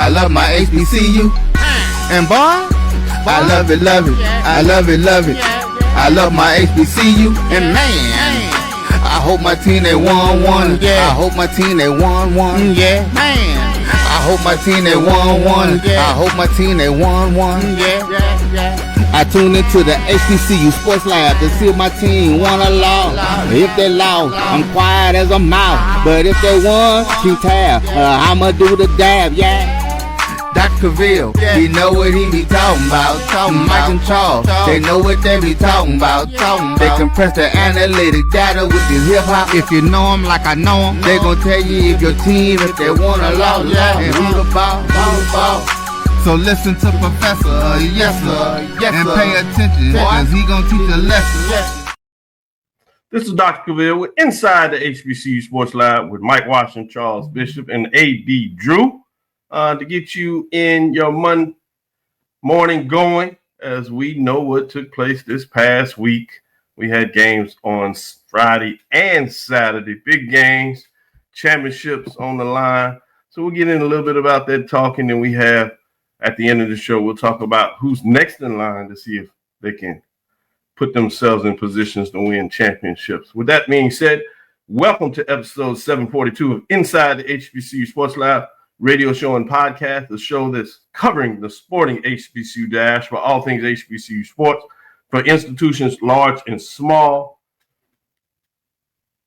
I love my HBCU. And boy, I love it, love it. I love it, love it. I love my HBCU. And man, I hope my team they won one. I hope my team they won one. Yeah, man. I hope my team they won one. I hope my team they won one. I tune into the HBCU Sports Lab to see if my team won or lost. If they lost, I'm quiet as a mouse. But if they won, keep tab. I'ma do the dab, yeah. Dr. Cavil, he know what he be talking about. Mike and Charles, they know what they be talking about. They compress the analytic data with this hip hop. If you know them like I know them, they gon' tell you if your team, if they won or lost, and who the ball. So listen to Professor, yes sir, and pay attention, cause he gon' teach a lesson. This is Dr. Cavil. We're inside the HBCU Sports Lab with Mike Washington, Charles Bishop, and A.D. Drew to get you in your morning going. As we know what took place this past week, we had games on Friday and Saturday, big games, championships on the line. So we'll get in a little bit about that talking, and we have at the end of the show, we'll talk about who's next in line to see if they can put themselves in positions to win championships. With that being said, welcome to episode 742 of Inside the HBCU Sports Lab radio show and podcast, the show that's covering the sporting HBCU dash for all things HBCU sports for institutions large and small.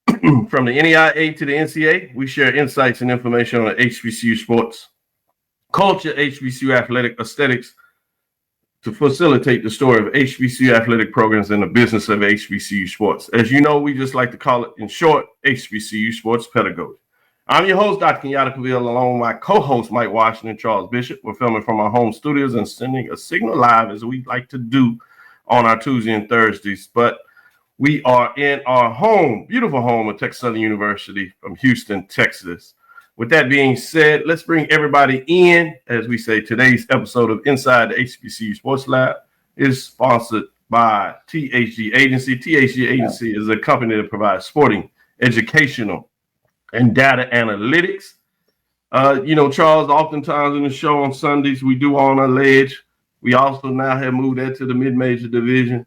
From the NEIA to the NCAA, we share insights and information on HBCU sports culture, HBCU athletic aesthetics to facilitate the story of HBCU athletic programs and the business of HBCU sports. As you know, we just like to call it, in short, HBCU sports pedagogy. I'm your host, Dr. Kenyatta, along with my co-host, Mike Washington, Charles Bishop. We're filming from our home studios and sending a signal live, as we like to do on our Tuesday and Thursdays. But we are in our home, beautiful home at Texas Southern University from Houston, Texas. With that being said, let's bring everybody in. As we say, today's episode of Inside the HBCU Sports Lab is sponsored by THG Agency. THG Agency is a company that provides sporting, educational, and data analytics. Charles, oftentimes in the show on Sundays, we do On a Ledge. We also now have moved that to the Mid Major Division.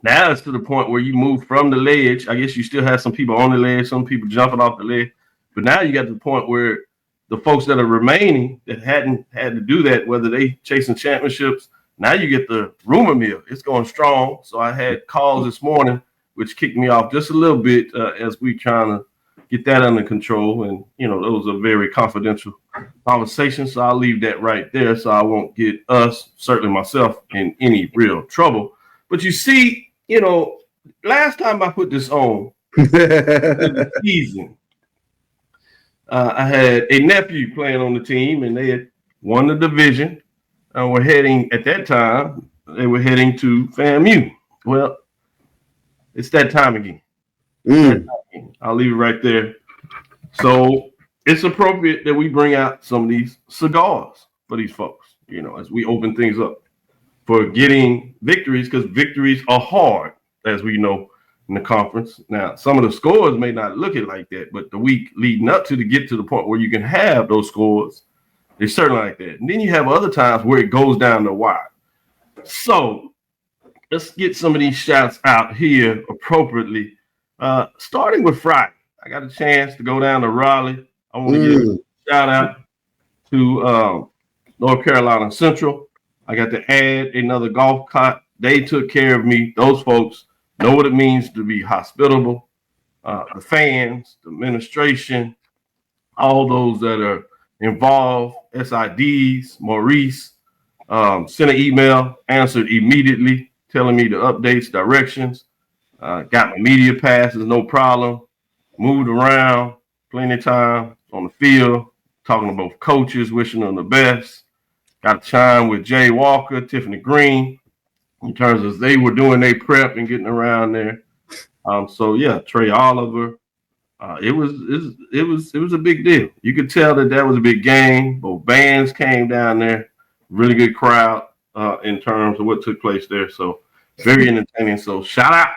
Now it's to the point where you move from the ledge. I guess you still have some people on the ledge, some people jumping off the ledge. But now you got to the point where the folks that are remaining that hadn't had to do that, whether they chasing championships, now you get the rumor mill. It's going strong. So I had calls this morning, which kicked me off just a little bit as we trying to get that under control. And, those are very confidential conversations. So I'll leave that right there so I won't get us, certainly myself, in any real trouble. But you see, last time I put this on the season, I had a nephew playing on the team, and they had won the division. We're heading, at that time, they were heading to FAMU. Well, it's that time again. I'll leave it right there. So it's appropriate that we bring out some of these cigars for these folks, as we open things up for getting victories, because victories are hard, as we know, in the conference. Now, some of the scores may not look it like that, but the week leading up to get to the point where you can have those scores, it's certainly like that. And then you have other times where it goes down the wire. So let's get some of these shouts out here appropriately. Starting with Friday, I got a chance to go down to Raleigh. I want to give a shout out to North Carolina Central. I got to add another golf cart. They took care of me. Those folks know what it means to be hospitable. The fans, the administration, all those that are involved, SIDs, Maurice, sent an email, answered immediately, telling me the updates, directions. Got my media passes, no problem. Moved around, plenty of time on the field, talking to both coaches, wishing them the best. Got to chime with Jay Walker, Tiffany Green, in terms of they were doing their prep and getting around there. Trey Oliver. It was a big deal. You could tell that was a big game. Both bands came down there. Really good crowd in terms of what took place there. So very entertaining. So shout out.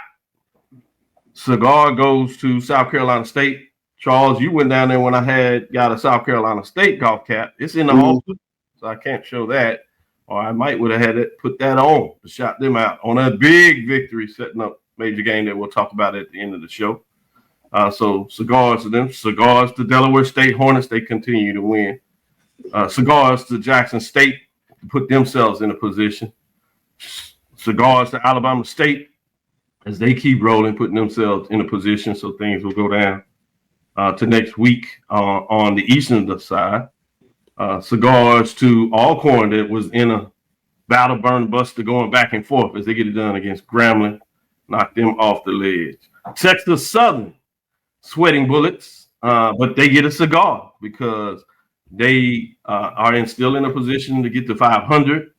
Cigar goes to South Carolina State. Charles, you went down there when I got a South Carolina State golf cap. It's in the holster, so I can't show that. Or I might would have had it put that on to shout them out on a big victory, setting up major game that we'll talk about at the end of the show. So cigars to them, cigars to Delaware State Hornets. They continue to win. Cigars to Jackson State to put themselves in a position. Cigars to Alabama State as they keep rolling, putting themselves in a position so things will go down to next week on the eastern side. Cigars to Alcorn that was in a battle burn buster going back and forth as they get it done against Grambling, knock them off the ledge. Texas Southern sweating bullets, but they get a cigar because they are still in a position to get to 500.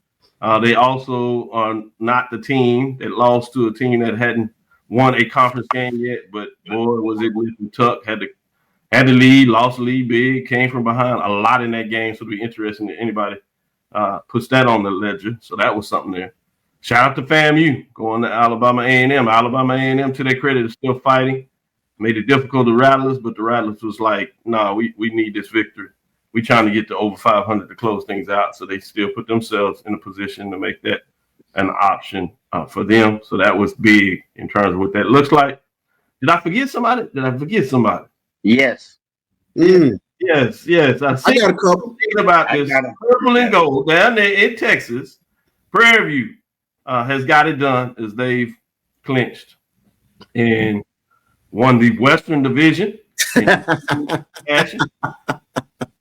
They also are not the team that lost to a team that hadn't won a conference game yet, but boy, was it with the tuck, had to lead, lost the lead big, came from behind a lot in that game. So it'll be interesting if anybody puts that on the ledger. So that was something there. Shout out to FAMU going to Alabama A&M. Alabama A&M, to their credit, is still fighting. Made it difficult to Rattlers, but the Rattlers was like, no, we need this victory. We trying to get to over 500 to close things out. So they still put themselves in a position to make that an option for them. So that was big in terms of what that looks like. Did I forget somebody? Yes. Yes. I got a couple. Thinking about this purple and gold down there in Texas. Prairie has got it done as they've clinched and won the Western Division.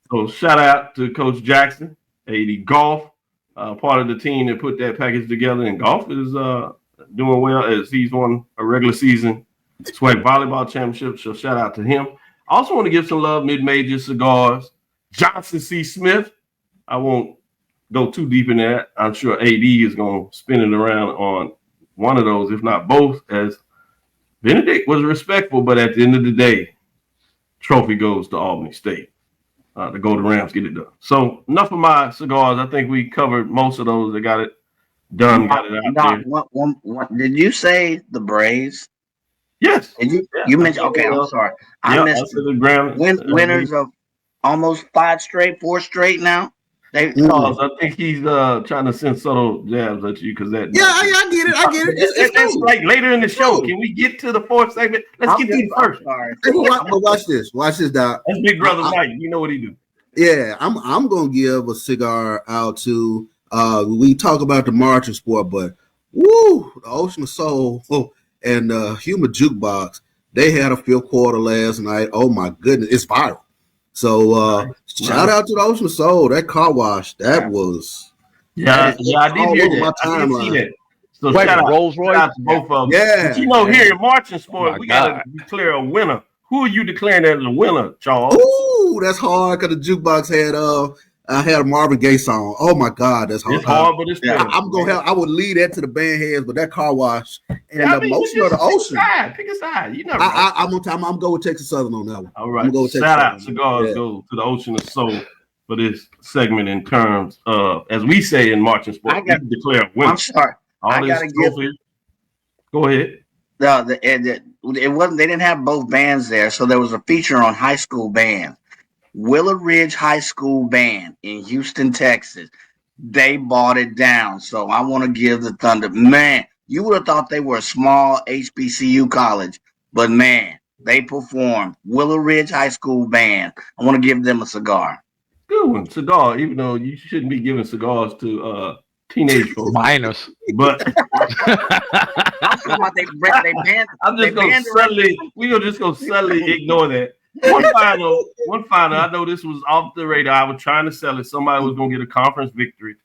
So shout out to Coach Jackson, AD Golf, part of the team that put that package together. And Golf is doing well as he's won a regular season swag volleyball championship. So shout out to him. I also want to give some love, Mid Major Cigars, Johnson C. Smith. I won't go too deep in that. I'm sure AD is going to spin it around on one of those, if not both, as Benedict was respectful, but at the end of the day, trophy goes to Albany State. The Golden Rams get it done. So enough of my cigars. I think we covered most of those that got it done, got it out there. Did you say the Braves? Yes. You mentioned, okay, I'm sorry. I missed winners of almost 4 straight now. Charles, I think he's trying to send subtle jabs at you because that. Yeah, I get it. It's like later in the show. Can we get to the fourth segment? Let's get to it first. But watch this, Doc. That's Big Brother Mike. You know what he do. Yeah, I'm gonna give a cigar out to. We talk about the marching sport, but the Ocean of Soul and Human Jukebox. They had a fifth quarter last night. Oh my goodness, it's viral. So shout out to the Ocean of Soul. That car wash, that was I did hear that. I did see that. So shout out to both of them. Yeah. But here in marching sport, we gotta declare a winner. Who are you declaring as a winner, Charles? Ooh, that's hard because the jukebox had a Marvin Gaye song. Oh my God, that's hard. It's hard, but it's fair. I would lead that to the band heads, but that car wash and the motion of the ocean. Pick a side. You know, I'm gonna go with Texas Southern on that one. All right. Shout out cigars go to the Ocean of Soul for this segment in terms of, as we say in marching sport, we can declare a winner. I'm sorry. Go ahead. It wasn't. They didn't have both bands there, so there was a feature on high school band. Willow Ridge High School Band in Houston, Texas. They bought it down. So I want to give the Thunder. Man, you would have thought they were a small HBCU college, but man, they performed. Willow Ridge High School Band. I want to give them a cigar. Good one, cigar. Even though you shouldn't be giving cigars to teenage folks. Minors. But we're just gonna subtly ignore that. One final. I know this was off the radar. I was trying to sell it. Somebody was going to get a conference victory,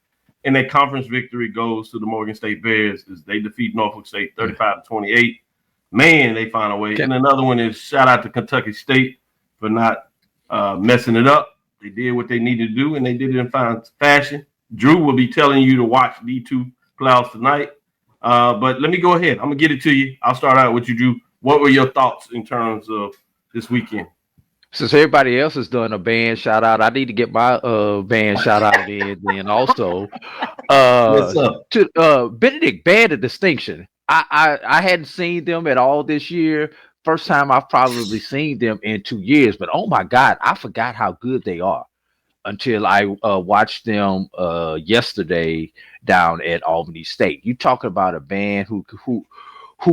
and that conference victory goes to the Morgan State Bears as they defeat Norfolk State 35-28. Man, they find a way. And another one is shout out to Kentucky State for not messing it up. They did what they needed to do, and they did it in fine fashion. Drew will be telling you to watch D2 playoffs tonight. But let me go ahead. I'm going to get it to you. I'll start out with you, Drew. What were your thoughts in terms of this weekend? Since everybody else has done a band shout out, I need to get my band shout out in then also. To Benedict Band of Distinction. I hadn't seen them at all this year, first time I've probably seen them in 2 years. But oh my God, I forgot how good they are until I watched them yesterday down at Albany State. You talking about a band who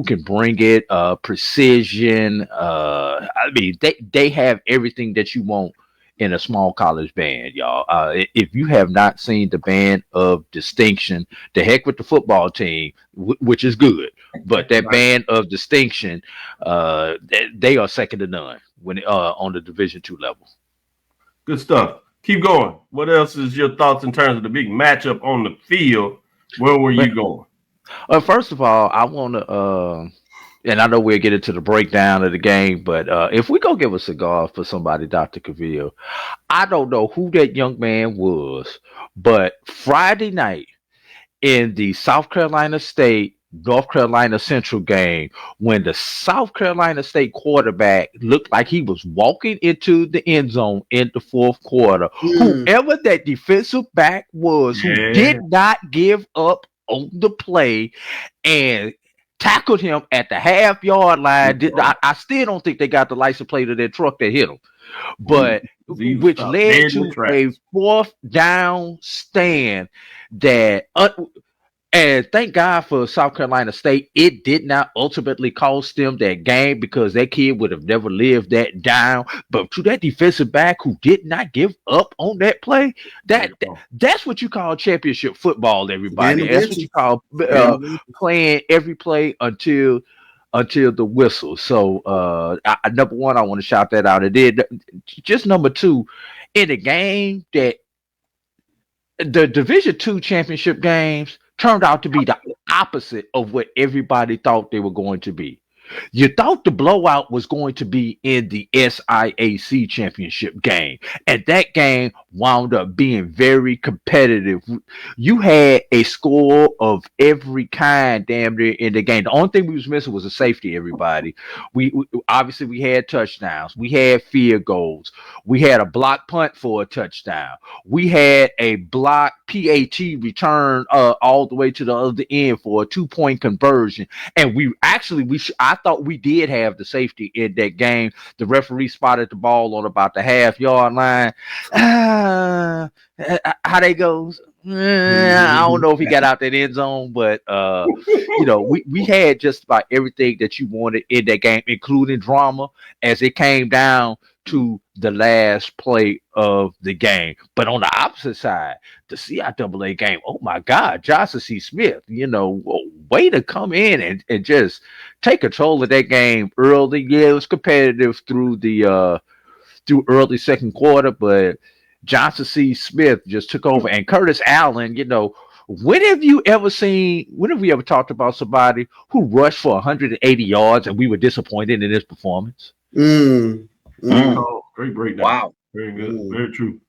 can bring it, precision. I mean, they have everything that you want in a small college band, y'all. If you have not seen the band of distinction, the heck with the football team, which is good, but that band of distinction, they are second to none when on the Division II level. Good stuff. Keep going. What else is your thoughts in terms of the big matchup on the field? Where were you going? First of all, I want to, and I know we'll get into the breakdown of the game, but if we go give a cigar for somebody, Dr. Cavil, I don't know who that young man was, but Friday night in the South Carolina State North Carolina Central game, when the South Carolina State quarterback looked like he was walking into the end zone in the fourth quarter, whoever that defensive back was who did not give up on the play and tackled him at the half-yard line. I still don't think they got the license plate of that truck that hit him, but which led to a fourth down stand that and thank God for South Carolina State, it did not ultimately cost them that game because that kid would have never lived that down. But to that defensive back who did not give up on that play, that's what you call championship football, everybody. That's what you call playing every play until the whistle. So number one, I want to shout that out. It did. Just number two, in a game that the Division II championship games turned out to be the opposite of what everybody thought they were going to be. You thought the blowout was going to be in the SIAC championship game, and that game wound up being very competitive. You had a score of every kind damn near in the game. The only thing we was missing was a safety, everybody. We obviously we had touchdowns. We had field goals. We had a block punt for a touchdown. We had a block PAT return all the way to the other end for a 2-point conversion. And I thought we did have the safety in that game. The referee spotted the ball on about the half-yard line. How they goes? I don't know if he got out that end zone, but we had just about everything that you wanted in that game, including drama, as it came down to the last play of the game. But on the opposite side, the CIAA game, oh my God, Johnson C. Smith, way to come in and just take control of that game early. Yeah, it was competitive through early second quarter, but Johnson C. Smith just took over. And Curtis Allen, when have we ever talked about somebody who rushed for 180 yards and we were disappointed in his performance? Oh, great breakdown. Wow. Very good. Very true.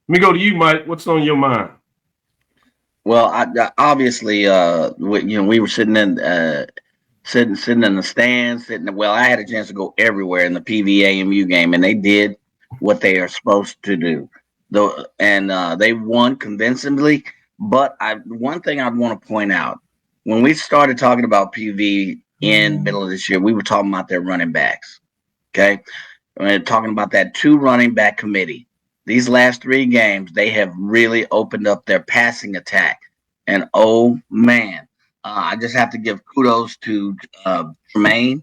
Let me go to you, Mike. What's on your mind? Well, obviously, we were sitting in the stands. I had a chance to go everywhere in the PVAMU game, and they did what they are supposed to do. They won convincingly. But one thing I'd want to point out, when we started talking about PV in middle of this year, we were talking about their running backs. Okay. We're talking about that 2 running back committee. These last 3 games, they have really opened up their passing attack. And oh man, I just have to give kudos to Tremaine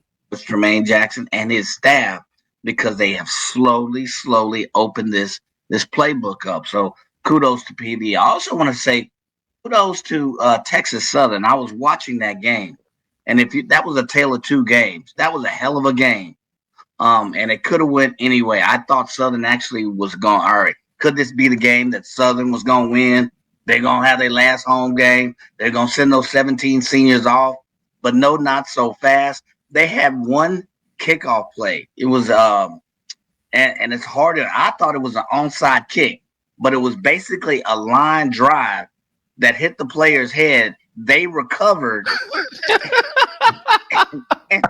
Jackson and his staff, because they have slowly opened this playbook up. So kudos to PV. I also want to say kudos to Texas Southern. I was watching that game, and that was a tale of 2 games. That was a hell of a game. And it could have went anyway. I thought Southern actually was going, all right, could this be the game that Southern was going to win? They're going to have their last home game. They're going to send those 17 seniors off. But no, not so fast. They had one kickoff play. It was, and it's harder. I thought it was an onside kick, but it was basically a line drive that hit the player's head. They recovered.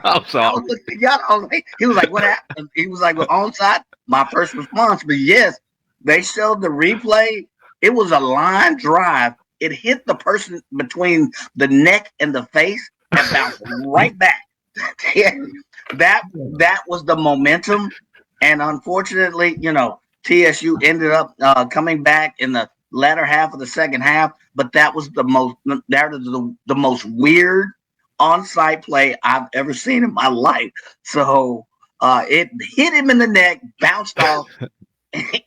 I'm sorry. He was like, what happened? He was like, well, onside, my first response. But yes, they showed the replay. It was a line drive. It hit the person between the neck and the face and bounced right back. that was the momentum, and unfortunately, TSU ended up coming back in the latter half of the second half. But that was the most weird on-site play I've ever seen in my life. So it hit him in the neck, bounced off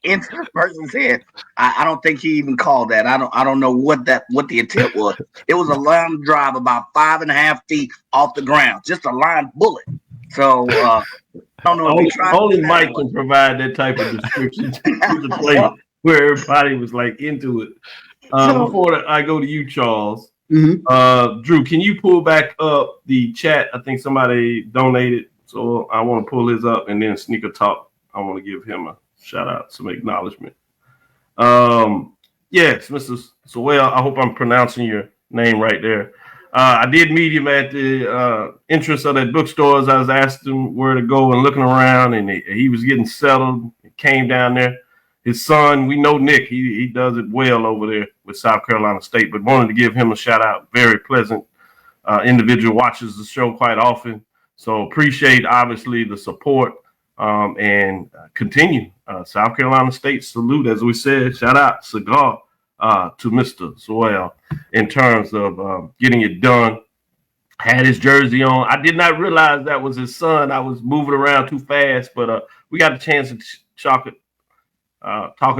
into the person's head. I don't think he even called that. I don't know what the intent was. It was a line drive about 5.5 feet off the ground, just a line bullet. So I don't know. Only Mike can provide that type of description to the play where everybody was like into it. Before I go to you, Charles, Drew, can you pull back up the chat? I think somebody donated, so I want to pull his up, and then Sneaker Talk, I want to give him a shout out, some acknowledgement. Yes, Mr. Sowell, I hope I'm pronouncing your name right there. I did meet him at the entrance of that bookstore as I was asking him where to go and looking around, and he was getting settled. He came down there. His son, we know Nick, he does it well over there with South Carolina State, but wanted to give him a shout out. Very pleasant individual, watches the show quite often. So appreciate, obviously, the support and continue. South Carolina State salute, as we said, shout out, cigar to Mr. Sowell in terms of getting it done. Had his jersey on. I did not realize that was his son. I was moving around too fast, but we got a chance to talk it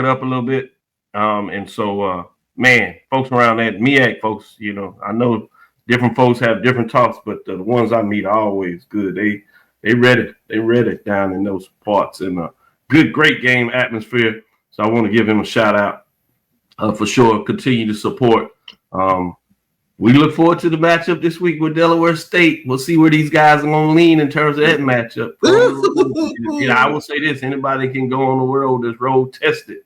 up a little bit. And so, man, folks around that MEAC folks, I know different folks have different talks, but the ones I meet are always good. They read it. They read it down in those parts, and great game atmosphere. So I want to give him a shout out for sure. Continue to support. We look forward to the matchup this week with Delaware State. We'll see where these guys are going to lean in terms of that matchup. I will say this: anybody can go on the world that's road tested.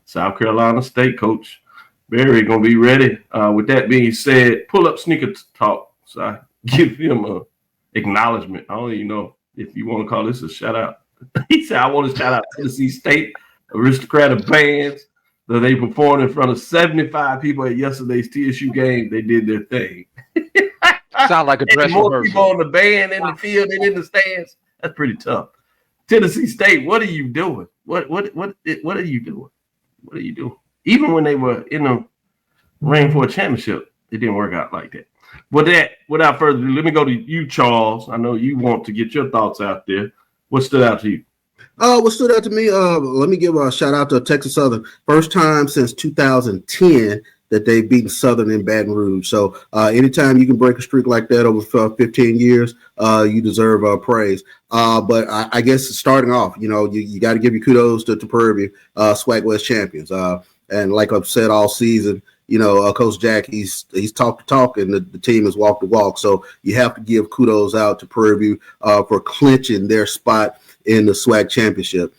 South Carolina State coach Barry going to be ready. With that being said, pull up Sneaker Talk. So I give him a acknowledgement. I don't even know if you want to call this a shout out. He said, I want to shout out Tennessee State Aristocratic Bands. that they performed in front of 75 people at yesterday's TSU game. They did their thing. Sound like a dress more rehearsal. people on the band in the field and in the stands. That's pretty tough. Tennessee State, what are you doing? What are you doing? What are you doing? Even when they were in the ring for a championship, it didn't work out like that. With that, without further ado, let me go to you, Charles. I know you want to get your thoughts out there. What stood out to you? What stood out to me, let me give a shout out to Texas Southern. First time since 2010 that they've beaten Southern in Baton Rouge. So anytime you can break a streak like that over 15 years, you deserve praise. But I guess starting off, you got to give your kudos to Prairie, SWAC West champions. And like I've said all season, Coach Jack, he's talked the talk and the team has walked the walk. So you have to give kudos out to Prairie for clinching their spot in the SWAC championship.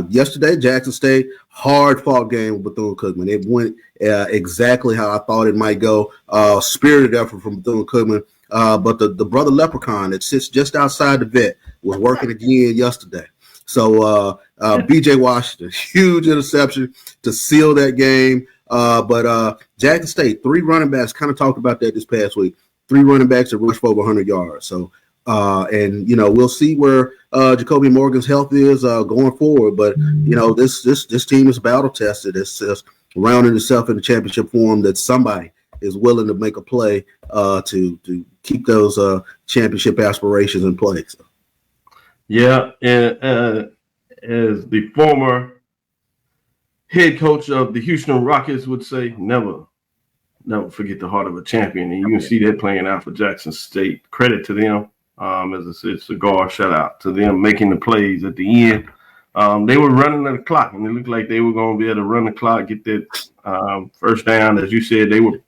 Yesterday, Jackson State, hard-fought game with Bethune-Cookman. It went exactly how I thought it might go. Spirited effort from Bethune-Cookman. But the brother Leprechaun that sits just outside the vet was working again yesterday. So B.J. Washington, huge interception to seal that game. But Jackson State, 3 running backs, kind of talked about that this past week. 3 running backs that rushed for over 100 yards. So, and we'll see where Jacoby Morgan's health is going forward. But this team is battle tested. It's just rounding itself in the championship form that somebody is willing to make a play to keep those championship aspirations in place. So. Yeah, and as the former head coach of the Houston Rockets would say, never forget the heart of a champion. And you can see that playing out for Jackson State. Credit to them. As I said, cigar, shout out to them making the plays at the end. They were running the clock, and it looked like they were going to be able to run the clock, get that first down. As you said, they were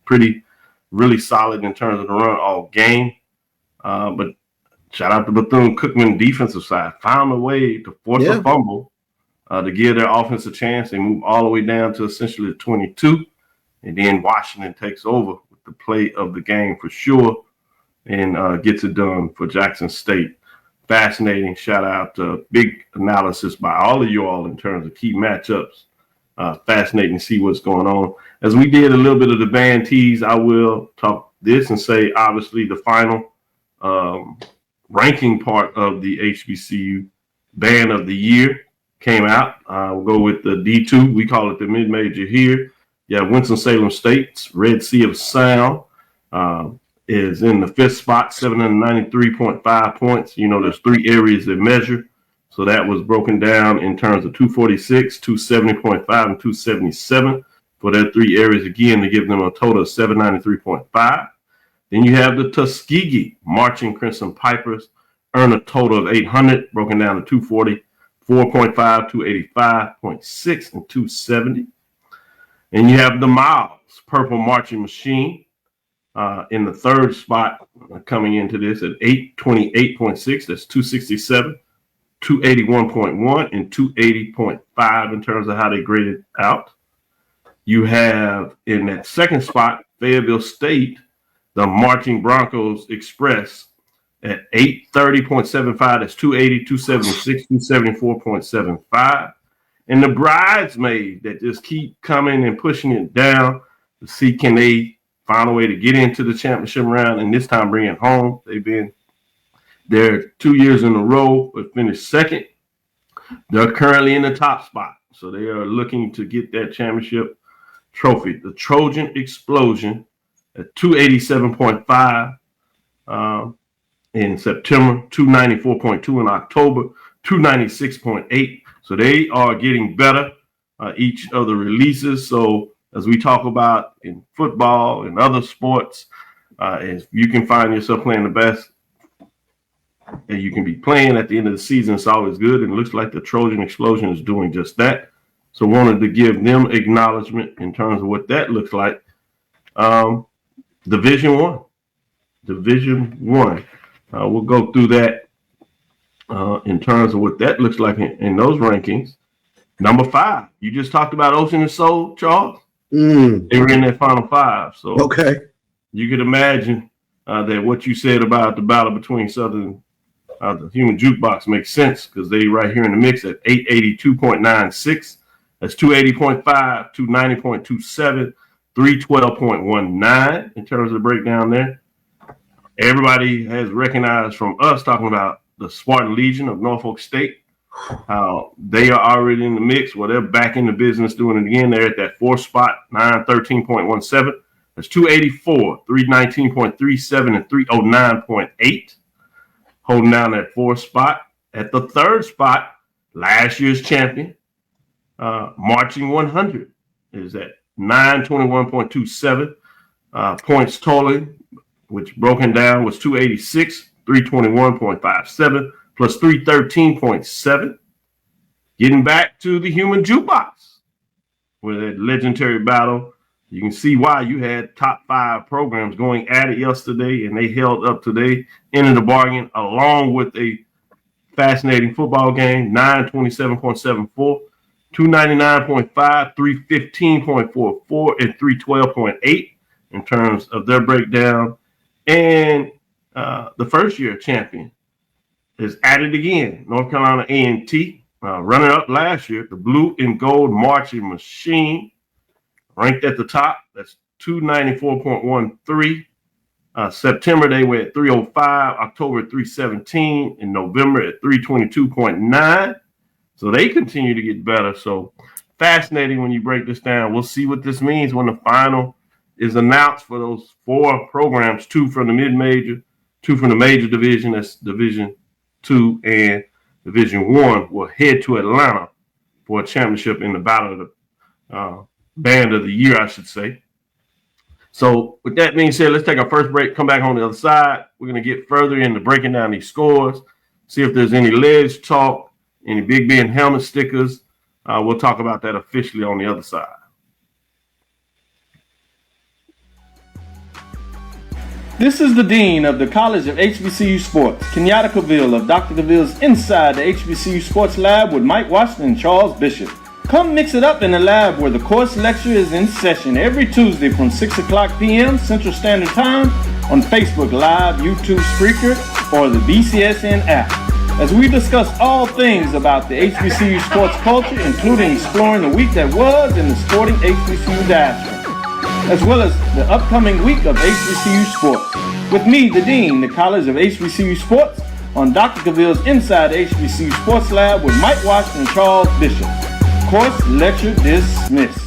really solid in terms of the run all game. But shout out to Bethune-Cookman defensive side. Found a way to force a fumble to give their offense a chance. They move all the way down to essentially the 22. And then Washington takes over with the play of the game for sure and gets it done for Jackson State. Fascinating. Shout out to big analysis by all of you all in terms of key matchups. Fascinating to see what's going on. As we did a little bit of the band tease, I will talk this and say, obviously, the final ranking part of the HBCU Band of the Year came out. We'll go with the D2. We call it the Mid Major here. Yeah, Winston-Salem State's Red Sea of Sound is in the 5th spot, 793.5 points. You know, there's 3 areas that measure. So that was broken down in terms of 246, 270.5, and 277 for their 3 areas, again, to give them a total of 793.5. Then you have the Tuskegee Marching Crimson Pipers, earn a total of 800, broken down to 244.5, 285.6, and 270. And you have the Miles Purple Marching Machine in the 3rd spot, coming into this at 828.6. That's 267, 281.1, and 280.5 in terms of how they graded out. You have in that 2nd spot, Fayetteville State, the Marching Broncos Express at 830.75. That's 280, 276, 274.75. And the Bridesmaids that just keep coming and pushing it down to see can they find a way to get into the championship round and this time bring it home. They've been there 2 years in a row, but finished 2nd. They're currently in the top spot, so they are looking to get that championship trophy. The Trojan Explosion at 287.5 in September, 294.2 in October, 296.8. So they are getting better each of the releases. So as we talk about in football and other sports, if you can find yourself playing the best and you can be playing at the end of the season, it's always good. And it looks like the Trojan Explosion is doing just that. So wanted to give them acknowledgement in terms of what that looks like. Division One. We'll go through that in terms of what that looks like in those rankings. Number 5, you just talked about Ocean and Soul, Charles. They were in that final 5. So okay, you could imagine that what you said about the battle between Southern, the Human Jukebox makes sense because they right here in the mix at 882.96. That's 280.5, 290.27, 312.19 in terms of the breakdown there. Everybody has recognized from us talking about the Spartan Legion of Norfolk State. They are already in the mix. Well, they're back in the business doing it again. They're at that 4th spot, 913.17. That's 284, 319.37, and 309.8. Holding down that 4th spot. At the 3rd spot, last year's champion, Marching 100, is at 921.27 points total, which broken down was 286, 321.57, plus 313.7. Getting back to the Human Jukebox with that legendary battle. You can see why you had top 5 programs going at it yesterday, and they held up today, into the bargain, along with a fascinating football game, 927.74, 299.5, 315.44, and 312.8 in terms of their breakdown. And the first year champion is at it again. North Carolina A&T, runner up last year, the Blue and Gold Marching Machine, ranked at the top. That's 294.13. September, they were at 305, October at 317, and November at 322.9. So they continue to get better. So fascinating when you break this down. We'll see what this means when the final is announced for those 4 programs, 2 from the Mid Major, 2 from the Major Division, that's Division 2 and Division 1, will head to Atlanta for a championship in the Battle of the Band of the Year, I should say. So with that being said, let's take our first break, come back on the other side. We're going to get further into breaking down these scores, see if there's any ledge talk, any Big Ben helmet stickers. We'll talk about that officially on the other side. This is the Dean of the College of HBCU Sports, Kenyatta Cavil of Dr. Cavill's Inside the HBCU Sports Lab with Mike Washington and Charles Bishop. Come mix it up in the lab where the course lecture is in session every Tuesday from 6 o'clock p.m. Central Standard Time on Facebook Live, YouTube Spreaker, or the BCSN app, as we discuss all things about the HBCU sports culture, including exploring the week that was in the sporting HBCU diaspora, as well as the upcoming week of HBCU sports. With me, the Dean, the College of HBCU Sports, on Dr. Cavill's Inside the HBCU Sports Lab with Mike Washington and Charles Bishop. Course lecture dismissed.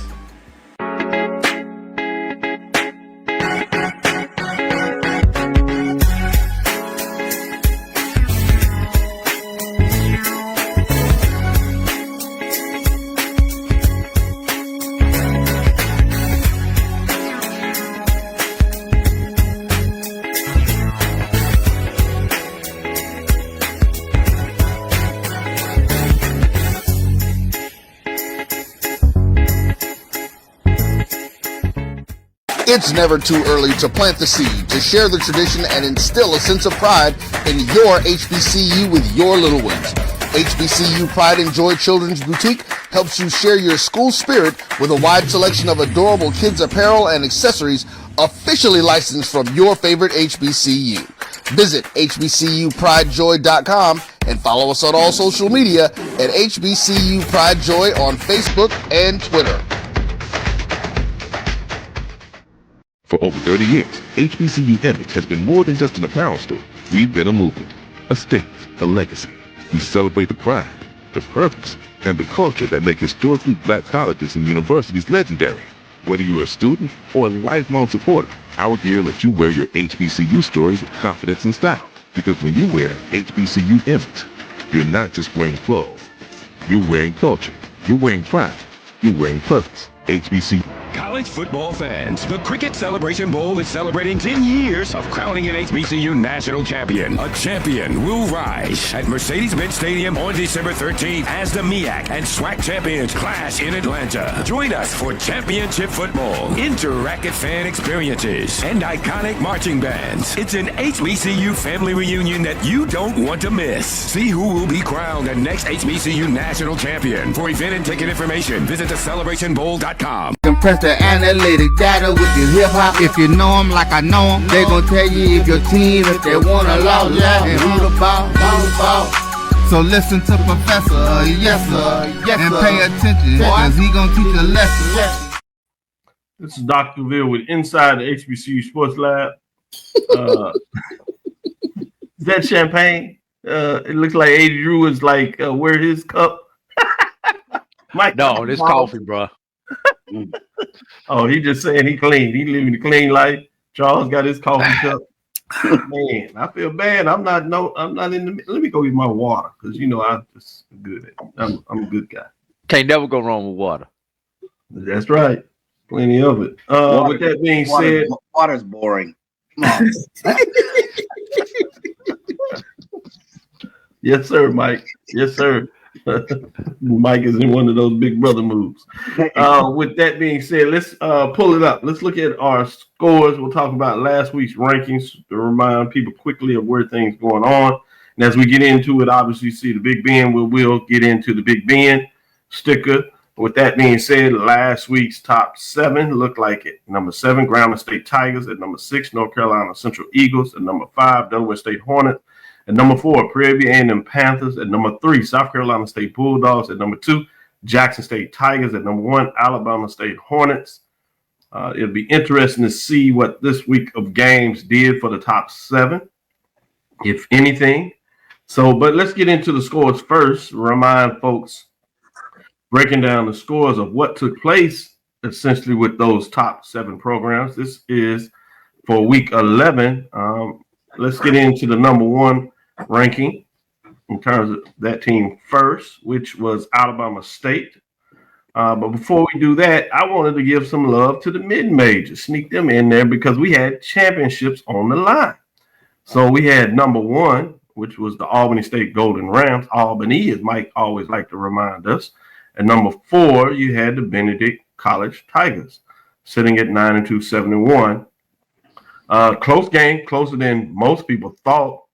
It's never too early to plant the seed, to share the tradition, and instill a sense of pride in your HBCU with your little ones. HBCU Pride and Joy Children's Boutique helps you share your school spirit with a wide selection of adorable kids apparel and accessories officially licensed from your favorite HBCU. Visit hbcupridejoy.com and follow us on all social media at HBCU Pride Joy on Facebook and Twitter. For over 30 years, HBCU Image has been more than just an apparel store. We've been a movement, a state, a legacy. We celebrate the pride, the purpose, and the culture that make historically black colleges and universities legendary. Whether you're a student or a lifelong supporter, our gear lets you wear your HBCU stories with confidence and style. Because when you wear HBCU Image, you're not just wearing clothes. You're wearing culture. You're wearing pride. You're wearing purpose. HBCU. College football fans, the Cricket Celebration Bowl is celebrating 10 years of crowning an HBCU national champion. A champion will rise at Mercedes-Benz Stadium on December 13th as the MEAC and SWAC champions clash in Atlanta. Join us for championship football, interactive fan experiences, and iconic marching bands. It's an HBCU family reunion that you don't want to miss. See who will be crowned the next HBCU national champion. For event and ticket information, visit thecelebrationbowl.com. Compress the analytic data with your hip hop. If you know them like I know them, they gon' tell you if your team, if they want a loss, and who the ball. So listen to Professor, yes sir, and pay attention, cause he gon' teach a lesson. This is Dr. Cavil with Inside the HBCU Sports Lab. Is that champagne? It looks like A. Drew is like, where his cup? Mike, No, this coffee, bro. Oh, he just saying he clean. He living a clean life. Charles got his coffee cup. Man, I feel bad. I'm not in the. Let me go get my water because you know I'm just good at it. I'm a good guy. Can't never go wrong with water. That's right. Plenty of it. With that being said, water's boring. Come on. Yes, sir, Mike. Yes, sir. Mike is in one of those big brother moves. With that being said, let's pull it up. Let's look at our scores. We'll talk about last week's rankings to remind people quickly of where things going on. And as we get into it, obviously see the Big Ben. We'll get into the Big Ben sticker. With that being said, last week's top 7 looked like it. Number 7, Grambling State Tigers. At number 6, North Carolina Central Eagles. At number 5, Delaware State Hornets. At number 4, Prairie A&M Panthers. At number 3, South Carolina State Bulldogs. At number 2, Jackson State Tigers. At number 1, Alabama State Hornets. It'll be interesting to see what this week of games did for the top 7, if anything. But let's get into the scores first. Remind folks, breaking down the scores of what took place essentially with those top 7 programs. This is for week 11. Let's get into the number 1 ranking in terms of that team first, which was Alabama State. But before we do that, I wanted to give some love to the Mid Major, sneak them in there because we had championships on the line. So we had number 1, which was the Albany State Golden Rams. Albany, as Mike always liked to remind us. And number 4, you had the Benedict College Tigers, sitting at 9-2, 7-1. Close game, closer than most people thought.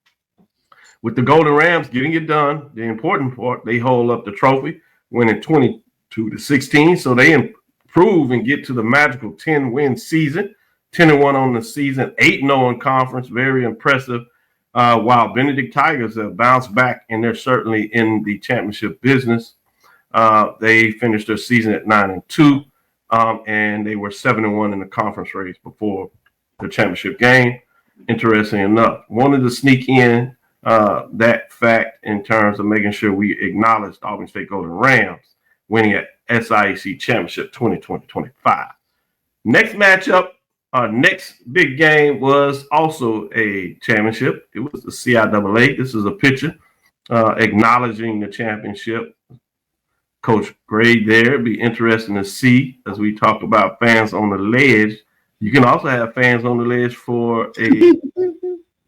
With the Golden Rams getting it done, the important part, they hold up the trophy, winning 22-16. So they improve and get to the magical 10-win season, 10-1 on the season, 8-0 in conference, very impressive. While Benedict Tigers have bounced back, and they're certainly in the championship business. They finished their season at 9-2, and they were 7-1 in the conference race before the championship game. Interesting enough, wanted to sneak in that fact in terms of making sure we acknowledge the Albany State Golden Rams winning at SIAC Championship 2020-25. Next matchup, our next big game was also a championship. It was the CIAA. This is a picture acknowledging the championship. Coach Gray there. It'd be interesting to see as we talk about fans on the ledge. You can also have fans on the ledge for a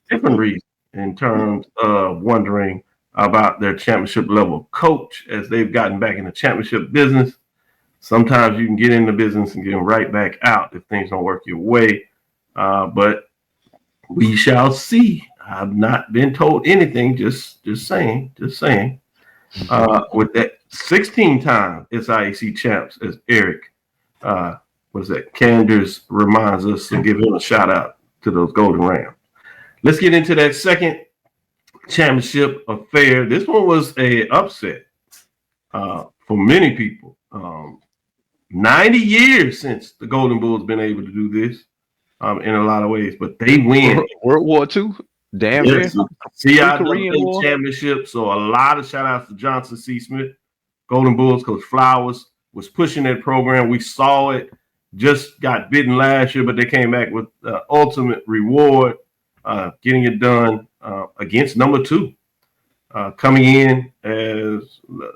different reason in terms of wondering about their championship level coach as they've gotten back in the championship business. Sometimes you can get in the business and get right back out if things don't work your way. But we shall see. I've not been told anything, just saying. With that 16-time SIAC champs, as Eric, Canders reminds us to give him a shout out to those Golden Rams. Let's get into that second championship affair. This one was a upset for many people. 90 years since the Golden Bulls been able to do this in a lot of ways, but they win. World War II? Damn near. CIAA championship. So a lot of shout outs to Johnson C. Smith. Golden Bulls, Coach Flowers was pushing that program. We saw it, just got bitten last year, but they came back with ultimate reward, getting it done against number 2. Coming in as the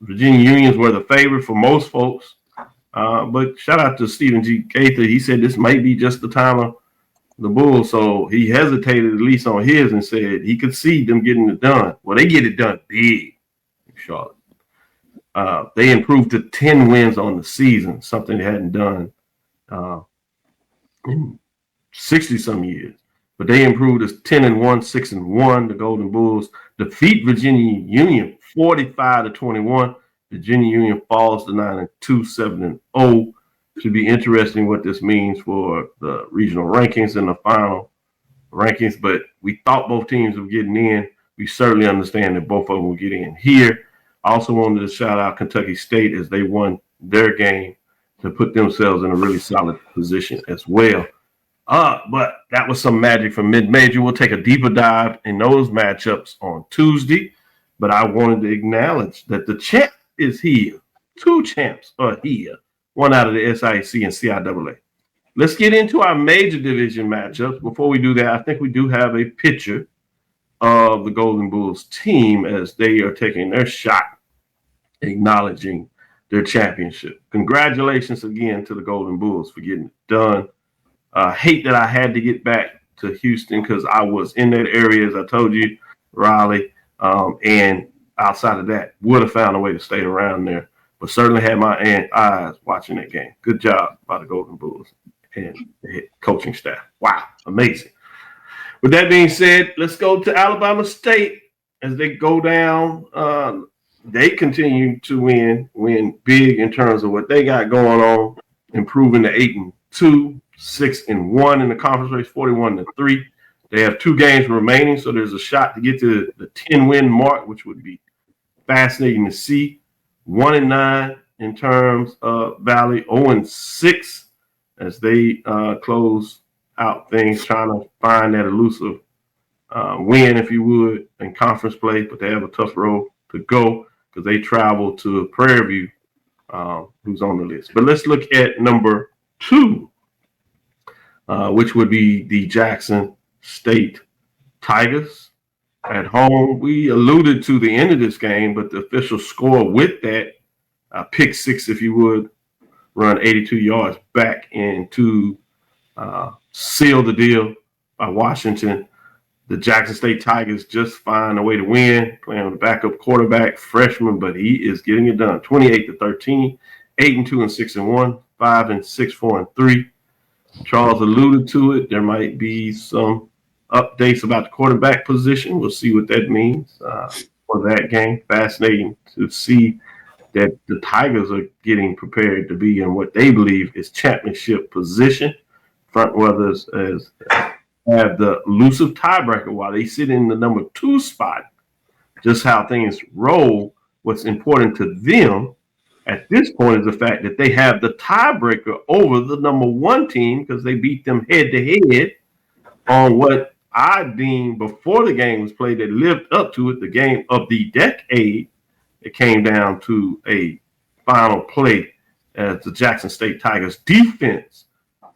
Virginia Unions were the favorite for most folks. But shout out to Stephen G. Gaither. He said this might be just the time of the Bulls, so he hesitated at least on his and said he could see them getting it done. Well, they get it done big in Charlotte. They improved to 10 wins on the season, something they hadn't done in 60-some years. But they improved as 10-1, 6-1. The Golden Bulls defeat Virginia Union 45-21. Virginia Union falls to 9-2, 7-0. Should be interesting what this means for the regional rankings and the final rankings. But we thought both teams were getting in. We certainly understand that both of them will get in here. I also wanted to shout out Kentucky State as they won their game to put themselves in a really solid position as well. But that was some magic from Mid Major. We'll take a deeper dive in those matchups on Tuesday. But I wanted to acknowledge that the champ is here. 2 champs are here. One out of the SIAC and CIAA. Let's get into our major division matchups. Before we do that, I think we do have a picture of the Golden Bulls team as they are taking their shot, acknowledging their championship. Congratulations again to the Golden Bulls for getting it done. Hate that I had to get back to Houston because I was in that area, as I told you, Raleigh, and outside of that, would have found a way to stay around there, but certainly had my eyes watching that game. Good job by the Golden Bulls and the head coaching staff. Wow, amazing. With that being said, let's go to Alabama State as they go down. They continue to win big in terms of what they got going on, improving to 8-2, 6-1 in the conference race, 41-3. They have 2 games remaining, so there's a shot to get to the 10-win mark, which would be fascinating to see. 1-9 in terms of Valley, 0-6 as they close out things, trying to find that elusive win, if you would, in conference play, but they have a tough road to go because they travel to Prairie View, who's on the list. But let's look at number 2, which would be the Jackson State Tigers at home. We alluded to the end of this game, but the official score with that pick 6, if you would, run 82 yards back in to seal the deal by Washington. The Jackson State Tigers just find a way to win, playing with a backup quarterback, freshman, but he is getting it done. 28-13, 8-2 and 6-1, 5-6, 4-3. Charles alluded to it. There might be some updates about the quarterback position. We'll see what that means for that game. Fascinating to see that the Tigers are getting prepared to be in what they believe is championship position. Front runners as have the elusive tiebreaker while they sit in the number 2 spot. Just how things roll. What's important to them at this point is the fact that they have the tiebreaker over the number 1 team because they beat them head to head on what I deemed before the game was played that lived up to it, the game of the decade. It came down to a final play as the Jackson State Tigers defense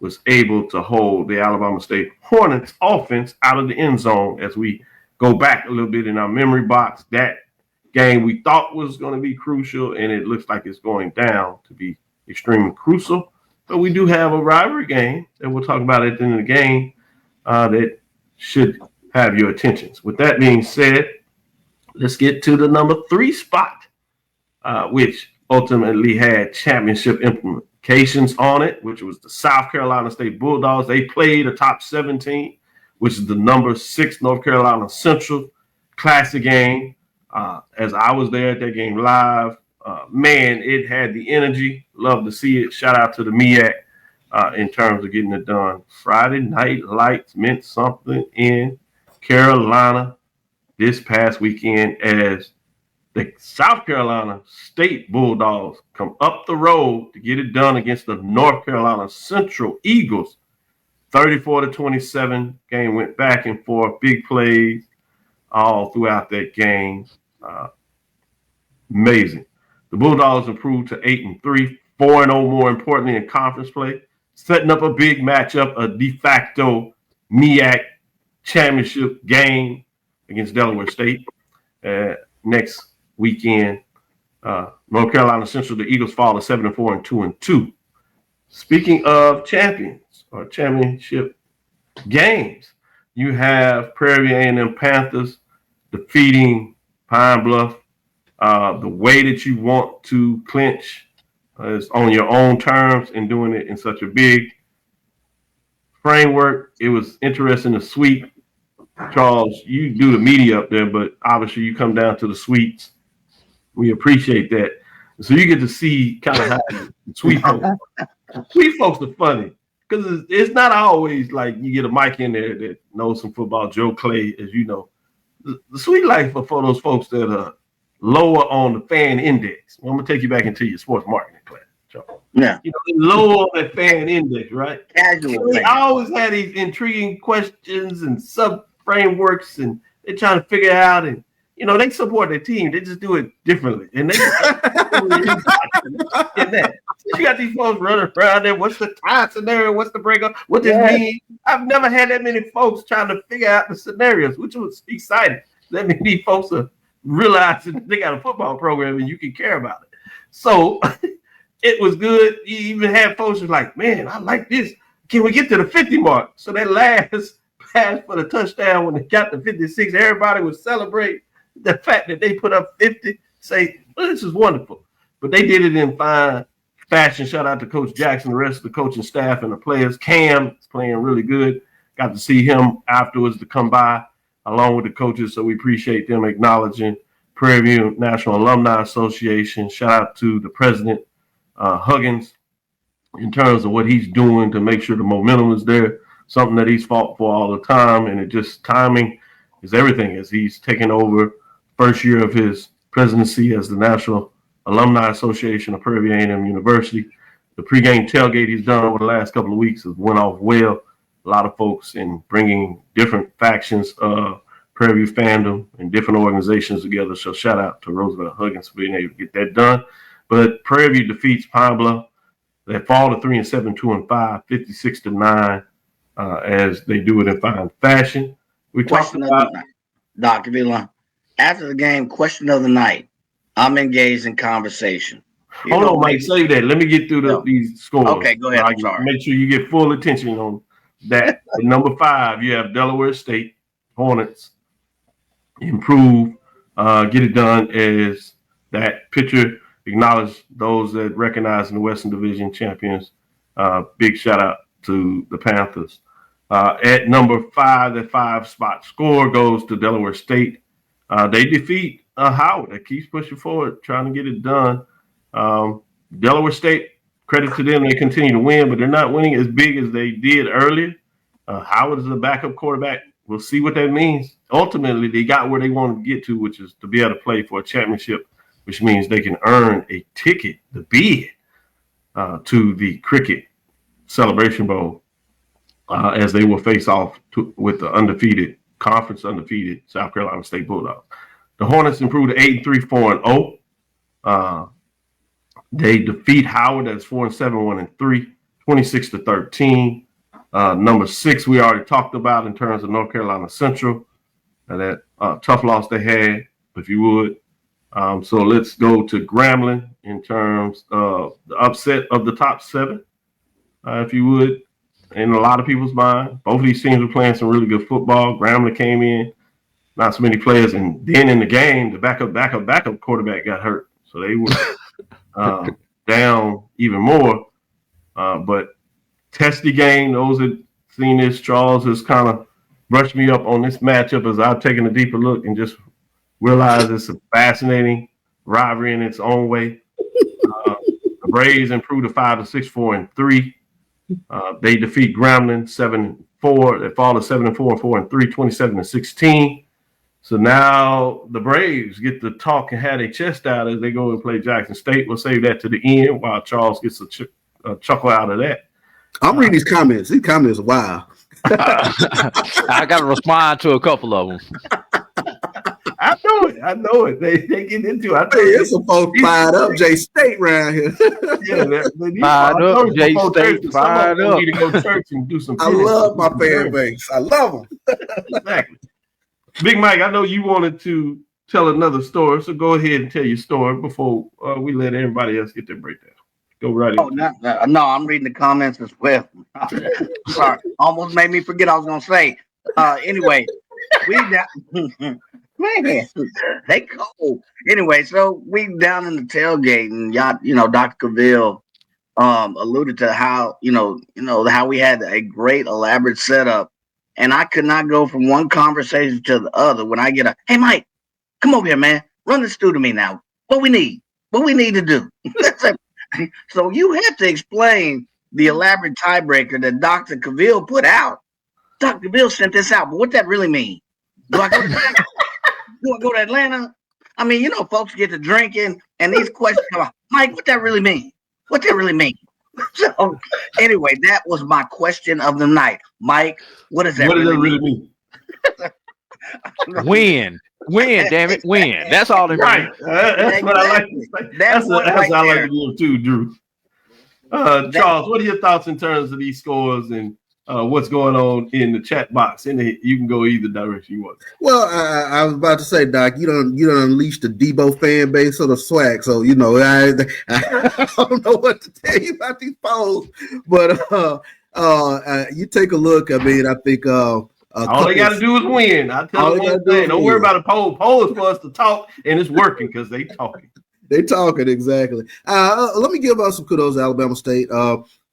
was able to hold the Alabama State Hornets offense out of the end zone. As we go back a little bit in our memory box, that game we thought was going to be crucial, and it looks like it's going down to be extremely crucial. But we do have a rivalry game that we'll talk about at the end of the game that should have your attentions. With that being said, let's get to the number 3 spot, which ultimately had championship implications on it, which was the South Carolina State Bulldogs. They played a top 17, which is the number 6 North Carolina Central Classic game. As I was there at that game live, man, it had the energy. Love to see it. Shout out to the MEAC in terms of getting it done. Friday Night Lights meant something in Carolina this past weekend as the South Carolina State Bulldogs come up the road to get it done against the North Carolina Central Eagles. 34-27. Game went back and forth. Big plays all throughout that game. Amazing. The Bulldogs improved to 8-3, 4-0 more importantly in conference play, setting up a big matchup, a de facto MEAC championship game against Delaware State. Next weekend, North Carolina Central, the Eagles fall to 7-4 and 2-2. Speaking of champions or championship games, you have Prairie A&M Panthers defeating Pine-Bluff. The way that you want to clinch is on your own terms and doing it in such a big framework. It was interesting to sweep. Charles, you do the media up there, but obviously you come down to the suites. We appreciate that. So you get to see kind of how the sweet folks. Sweet folks are funny because it's not always like you get a mic in there that knows some football. Joe Clay, as you know, the sweet life are for those folks that are lower on the fan index. Well, I'm gonna take you back into your sports marketing class, Charles. Yeah, you know, lower on that fan index, right? Casual. They always had these intriguing questions and sub frameworks, and they're trying to figure out, and you know, they support their team. They just do it differently, and they in that. You got these folks running around there. What's the tie scenario? What's the breakup? What does it mean? I've never had that many folks trying to figure out the scenarios, which was exciting. That many folks are realizing they got a football program and you can care about it. So it was good. You even had folks who were like, man, I like this. Can we get to the 50 mark? So that last pass for the touchdown when they got to 56, everybody would celebrate the fact that they put up 50, say, well, this is wonderful. But they did it in fine fashion. Shout out to Coach Jackson, the rest of the coaching staff and the players. Cam is playing really good. Got to see him afterwards to come by along with the coaches. So we appreciate them acknowledging Prairie View National Alumni Association. Shout out to the president, Huggins, in terms of what he's doing to make sure the momentum is there, something that he's fought for all the time. And it just timing is everything as he's taken over first year of his presidency as the National Alumni Association of Prairie View A&M University. The pregame tailgate he's done over the last couple of weeks has went off well. A lot of folks in bringing different factions of Prairie View fandom and different organizations together. So shout out to Roosevelt Huggins for being able to get that done. But Prairie View defeats Pine-Bluff. They fall to 3-7, 2-5, 56-9, as they do it in fine fashion. We talked about Dr. Vila. After the game, question of the night. I'm engaged in conversation. Hold on, Mike. Save that. Let me get through these scores. Okay, go ahead. I'm sorry. Make sure you get full attention on that. At number 5, you have Delaware State Hornets. Improve, get it done as that picture. Acknowledge those that recognize in the Western Division champions. Big shout out to the Panthers. At number 5, that 5-spot score goes to Delaware State. They defeat Howard that keeps pushing forward, trying to get it done. Delaware State, credit to them, they continue to win, but they're not winning as big as they did earlier. Howard is a backup quarterback. We'll see what that means. Ultimately, they got where they wanted to get to, which is to be able to play for a championship, which means they can earn a ticket, the bid, to the Cricket Celebration Bowl. as they will face off with the conference undefeated South Carolina State Bulldogs. The Hornets improved to 8-3, 4-0. They defeat Howard, that's 4-7, 1-3, 26-13. Number 6, we already talked about in terms of North Carolina Central, that tough loss they had, if you would. So let's go to Grambling in terms of the upset of the top 7, if you would. In a lot of people's mind, both of these teams were playing some really good football. Grambling came in, not so many players, and then in the game, the backup quarterback got hurt, so they were down even more. But testy game. Those that seen this, Charles has kind of brushed me up on this matchup as I've taken a deeper look and just realized it's a fascinating rivalry in its own way. The Braves improved to 5-6, 4-3. They defeat Grambling 7-4. They fall to 7-4, 4-3, 27-16. So now the Braves get to talk and have their chest out as they go and play Jackson State. We'll save that to the end while Charles gets a chuckle out of that. I'm reading these comments. These comments are wild. I got to respond to a couple of them. I know it. They get into it. Hey, it's some folks fired up J State around here. Yeah, they fired up J State. Fired up. Need to go to church and do some. I love my fan base. I love them. Exactly. Big Mike, I know you wanted to tell another story, so go ahead and tell your story before we let everybody else get their breakdown. Go right in. No, I'm reading the comments as well. Sorry, almost made me forget I was gonna say. Anyway, man, they cold. Anyway, so we down in the tailgate, and y'all, Dr. Cavil alluded to how how we had a great elaborate setup, and I could not go from one conversation to the other when I get hey Mike, come over here, man, run this through to me now. What we need to do. So you have to explain the elaborate tiebreaker that Dr. Cavil put out. Dr. Cavil sent this out, but what that really mean? Do I go to Atlanta? Do I go to Atlanta? I mean, folks get to drinking, and these questions come out. Mike, what that really mean? What that really mean? So anyway, that was my question of the night. Mike, what does that really mean? Win, damn it, win. That's all it Right. means. That's what I like to say. That's what I like to do too, Drew. Charles, what are your thoughts in terms of these scores and what's going on in the chat box? You can go either direction you want. Well, I was about to say, Doc, you don't unleash the Debo fan base or the swag. So I don't know what to tell you about these polls, but you take a look. I mean, I think all they got to do is win. I tell them one thing: don't worry about a poll. Poll is for us to talk, and it's working because they talking. They talking exactly. Let me give some kudos to Alabama State.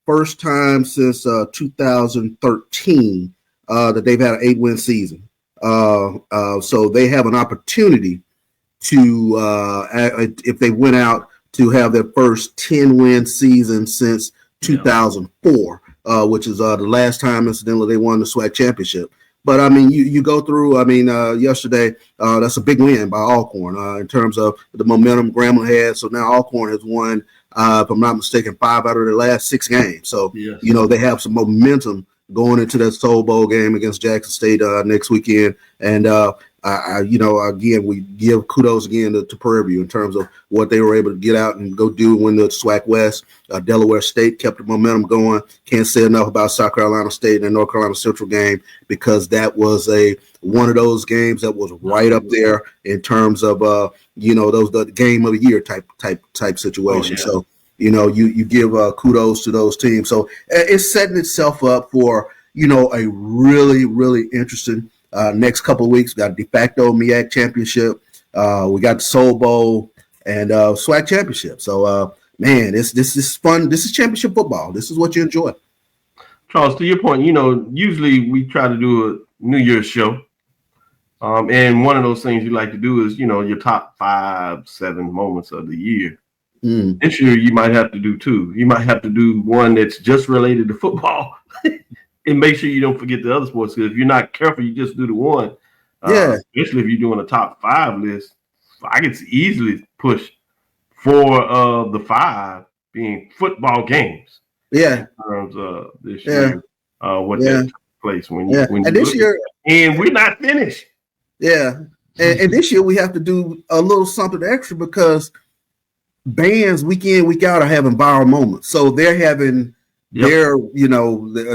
First time since 2013 that they've had an 8-win season. So they have an opportunity to, if they went out, to have their first 10-win season since 2004, which is the last time, incidentally, they won the SWAC championship. But, I mean, you go through, yesterday, that's a big win by Alcorn in terms of the momentum Grambling had. So now Alcorn has won, if I'm not mistaken, 5 out of their last 6 games. So, yes, they have some momentum going into that Soul Bowl game against Jackson State next weekend. And, again, we give kudos again to Prairie in terms of what they were able to get out and go do when the SWAC West. Delaware State kept the momentum going. Can't say enough about South Carolina State and the North Carolina Central game, because that was one of those games that was right up there in terms of the game of the year type situation. Oh, So yeah. you give kudos to those teams. So it's setting itself up for a really, really interesting next couple of weeks. We got a de facto MEAC championship. We got the Soul Bowl and SWAC championship. So man, this is fun. This is championship football. This is what you enjoy. Charles, to your point, usually we try to do a New Year's show. And one of those things you like to do is, your top 5-7 moments of the year. This year you might have to do 2. You might have to do one that's just related to football and make sure you don't forget the other sports. Because if you're not careful, you just do the one. Especially if you're doing a top 5 list, I could easily push 4 of the 5 being football games. Yeah. In terms of this year. what that took place when you and this year, and we're not finished. Yeah, and this year we have to do a little something extra because bands week in week out are having viral moments, so they're having their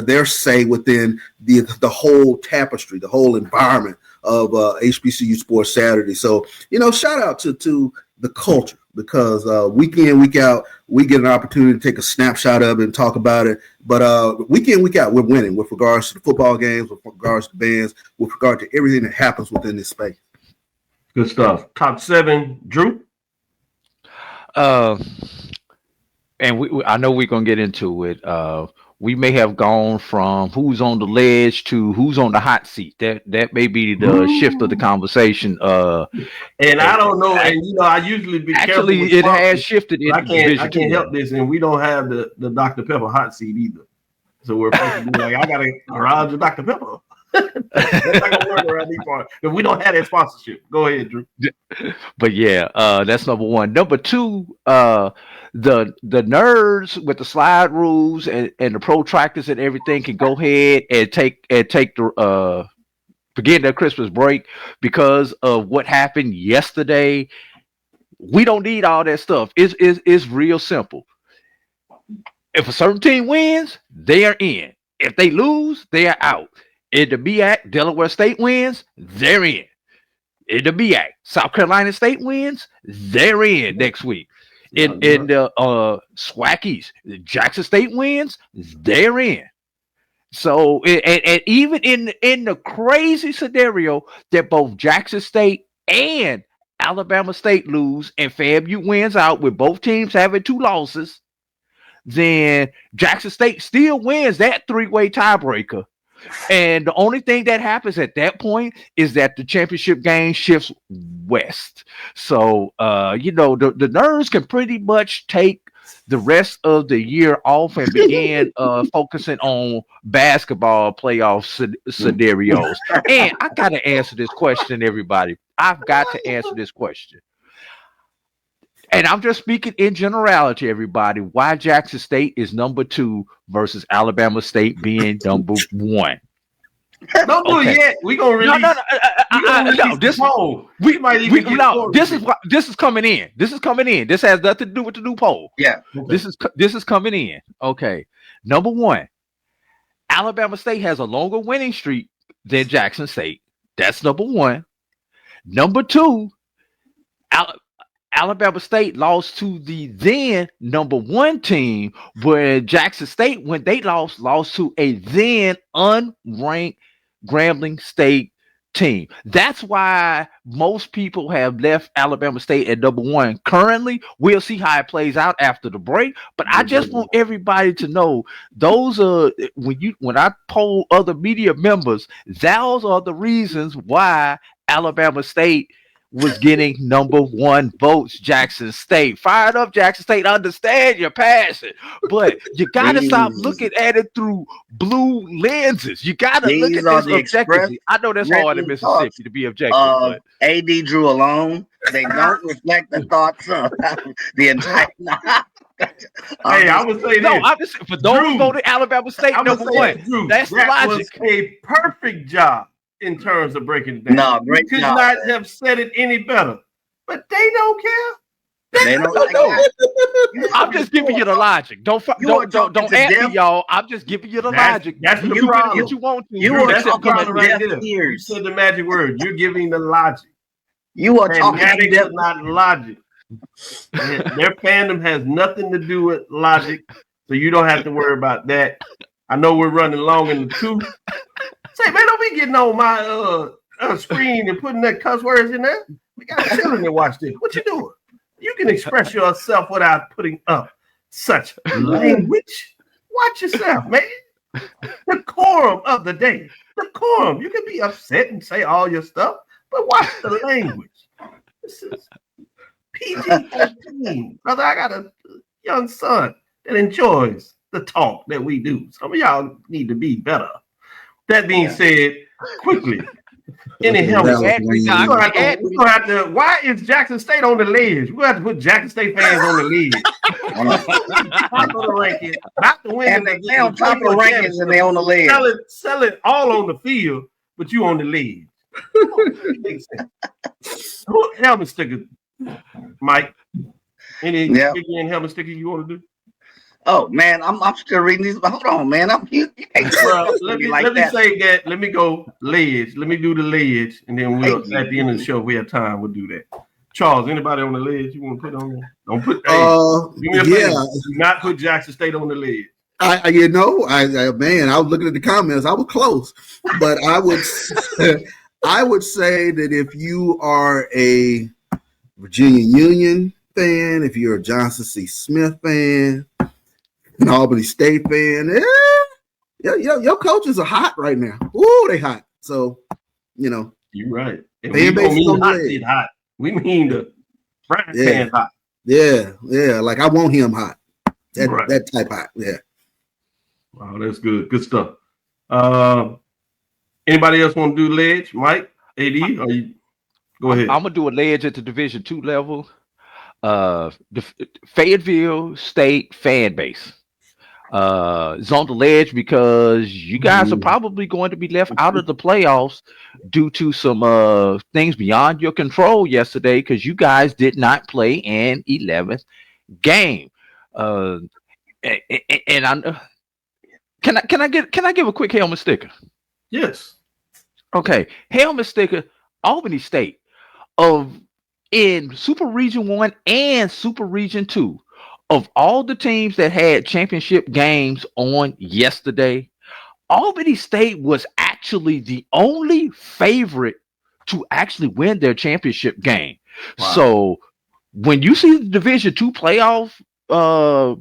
their say within the whole tapestry, the whole environment of HBCU Sports Saturday. So shout out to the culture, because week in week out we get an opportunity to take a snapshot of it and talk about it. But week in week out we're winning with regards to the football games, with regards to bands, with regard to everything that happens within this space. Good stuff. Top 7, Drew. And I know we're gonna get into it. We may have gone from who's on the ledge to who's on the hot seat. That may be the shift of the conversation. And I don't know. And I usually be actually careful. It has shifted. I can't help this, and we don't have the Dr. Pepper hot seat either. So we're supposed to be like, I gotta garage the Dr. Pepper. That's not gonna work around these parts. If we don't have that sponsorship. Go ahead, Drew. But yeah, that's number 1. Number 2, the nerds with the slide rules and the protractors and everything can go ahead and take the begin their Christmas break because of what happened yesterday. We don't need all that stuff. It's real simple. If a certain team wins, they are in. If they lose, they are out. In the MEAC, Delaware State wins, they're in. In the MEAC, South Carolina State wins, they're in next week. In the SWACies, Jackson State wins, they're in. So, and even in the crazy scenario that both Jackson State and Alabama State lose and FAMU wins out with both teams having 2 losses, then Jackson State still wins that 3-way tiebreaker. And the only thing that happens at that point is that the championship game shifts west. So, the Nerds can pretty much take the rest of the year off and begin focusing on basketball playoff scenarios. And I got to answer this question, everybody. I've got to answer this question. And I'm just speaking in generality, everybody. Why Jackson State is number 2 versus Alabama State being number 1? Don't do it yet. We're gonna release. This is coming in. This is coming in. This has nothing to do with the new poll. Yeah. Okay. This is coming in. Okay. Number 1, Alabama State has a longer winning streak than Jackson State. That's number 1. Number 2, Alabama State lost to the then number 1 team, where Jackson State, when they lost to a then unranked Grambling State team. That's why most people have left Alabama State at number 1. Currently, we'll see how it plays out after the break. But I just want everybody to know those are when I poll other media members, those are the reasons why Alabama State was getting number 1 votes. Jackson State. Fired up, Jackson State. Understand your passion, but you got to stop looking at it through blue lenses. You got to look at this objectively. I know that's hard in Mississippi to be objective, but AD Drew alone, they don't reflect the thoughts of the entire. Hey, I would say no. this. I'm just for those who voted Alabama State number 1. Drew, that's the that logic. Was a perfect job in terms of breaking it down. No, great could job. not have said it any better. But they don't care. They don't care. I'm just giving you the logic. Don't answer, y'all. I'm just giving you the logic. That's the you problem. What you want to. You are that's the talking problem right there. ears. You said the magic word. You're giving the logic. You are talking Mathematics is not logic. Their fandom has nothing to do with logic, so you don't have to worry about that. I know we're running long in the tooth. Say, man, don't be getting on my screen and putting that cuss words in there. We got children to watch this. What you doing? You can express yourself without putting up such language. Watch yourself, man. Decorum of the day. Decorum. You can be upset and say all your stuff, but watch the language. This is PG-13. Brother, I got a young son that enjoys the talk that we do. Some of y'all need to be better. That being said, quickly, Any helmet. We Doc. gonna have to. Why is Jackson State on the ledge? We have to put Jackson State fans on the ledge. Top of the ranking, not the winner. And they on top of the rankings and they on the ledge. Sell it all on the field, but you on the ledge. Who helmet sticker, Mike? Any helmet sticker you want to do? Oh man, I'm still reading these. Hold on, man. You can't let me say that. Let me go ledge. Let me do the ledge, and then we'll at the end of the show, if we have time, we'll do that. Charles, anybody on the ledge you want to put on there? Don't put. Give me a favor. Do not put Jackson State on the ledge. I man, I was looking at the comments. I was close, but I would say that if you are a Virginia Union fan, if you're a Johnson C. Smith fan, an Albany State fan, your coaches are hot right now. Ooh, they hot. So, you're right. And we don't mean hot. We mean the Brian fan hot. Yeah. Like I want him hot. That type hot. Yeah. Wow, that's good. Good stuff. Anybody else want to do ledge? Mike, AD, or you go ahead. I'm gonna do a ledge at the Division II level. The Fayetteville State fan base. Is on the ledge because you guys are probably going to be left out of the playoffs due to some things beyond your control yesterday because you guys did not play an 11th game. And I can I give a quick helmet sticker? Yes. Okay, helmet sticker. Albany State in Super Region 1 and Super Region 2. Of all the teams that had championship games on yesterday, Albany State was actually the only favorite to actually win their championship game. Wow. So when you see the Division II playoff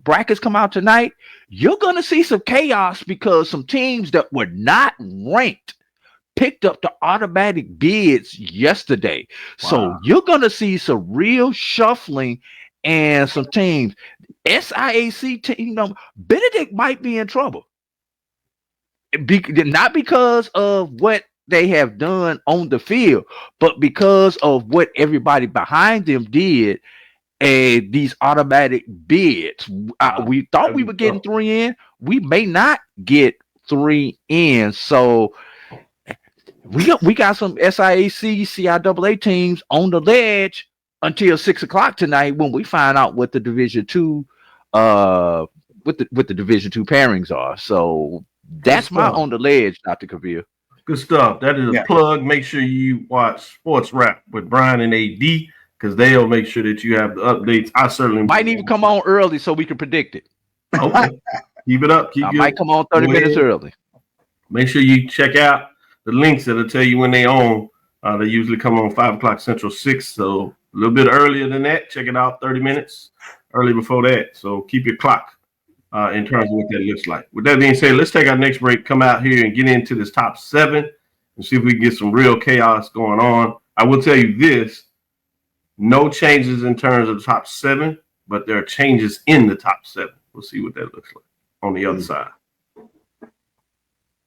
brackets come out tonight, you're going to see some chaos because some teams that were not ranked picked up the automatic bids yesterday. Wow. So you're going to see some real shuffling and some teams. SIAC team, Benedict might be in trouble. Not because of what they have done on the field, but because of what everybody behind them did. And these automatic bids. We thought we were getting 3 in. We may not get 3 in. So we got some SIAC, CIAA teams on the ledge until 6:00 tonight when we find out what the Division II what the Division II pairings are. So that's my on the ledge, Dr. Cavil. Good stuff. That is a plug. Make sure you watch Sports Wrap with Brian and AD because they'll make sure that you have the updates. I certainly might even come on early so we can predict it. Okay. Keep it up. I might come on 30 minutes early. Make sure you check out the links that'll tell you when they on. They usually come on 5:00 Central, 6. So a little bit earlier than that. Check it out 30 minutes early before that. So keep your clock in terms of what that looks like. With that being said, let's take our next break, come out here and get into this top 7 and see if we can get some real chaos going on. I will tell you this, no changes in terms of the top 7, but there are changes in the top 7. We'll see what that looks like on the other side.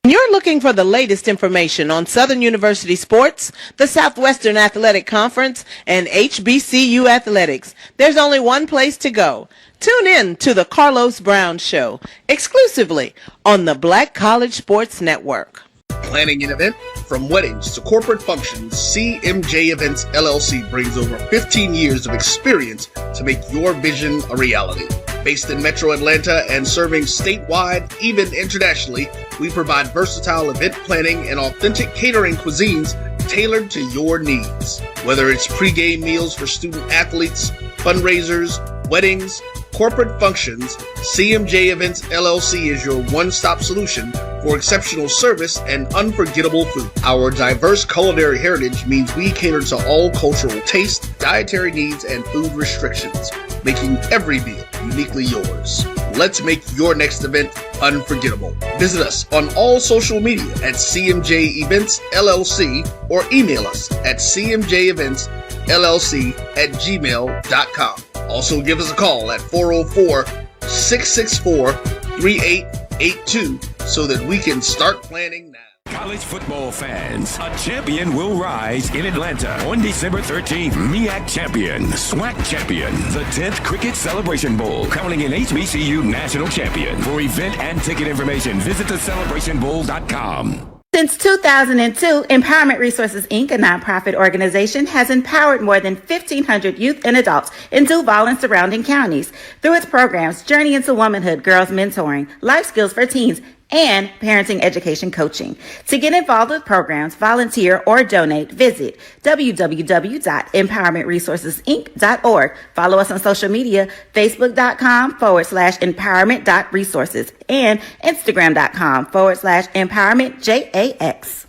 You're looking for the latest information on Southern University sports, the Southwestern Athletic Conference, and HBCU athletics. There's only one place to go. Tune in to the Carlos Brown Show, exclusively on the Black College Sports Network. Planning an event? From weddings to corporate functions, CMJ Events LLC brings over 15 years of experience to make your vision a reality. Based in Metro Atlanta and serving statewide, even internationally, we provide versatile event planning and authentic catering cuisines tailored to your needs. Whether it's pre-game meals for student athletes, fundraisers, weddings, corporate functions, CMJ Events LLC is your one-stop solution for exceptional service and unforgettable food. Our diverse culinary heritage means we cater to all cultural taste, dietary needs, and food restrictions, making every meal uniquely yours. Let's make your next event unforgettable. Visit us on all social media at CMJ Events LLC or email us at cmjeventsllc@gmail.com. Also give us a call at 404-664-3882 so that we can start planning now. College football fans, a champion will rise in Atlanta on December 13th. MEAC champion, SWAC champion, the 10th Cricket Celebration Bowl, crowning an HBCU national champion. For event and ticket information, visit thecelebrationbowl.com. Since 2002, Empowerment Resources, Inc., a nonprofit organization, has empowered more than 1,500 youth and adults in Duval and surrounding counties. Through its programs, Journey into Womanhood, Girls Mentoring, Life Skills for Teens, and Parenting Education Coaching. To get involved with programs, volunteer, or donate, visit www.empowermentresourcesinc.org. Follow us on social media, facebook.com/empowerment.resources and instagram.com/empowermentJAX.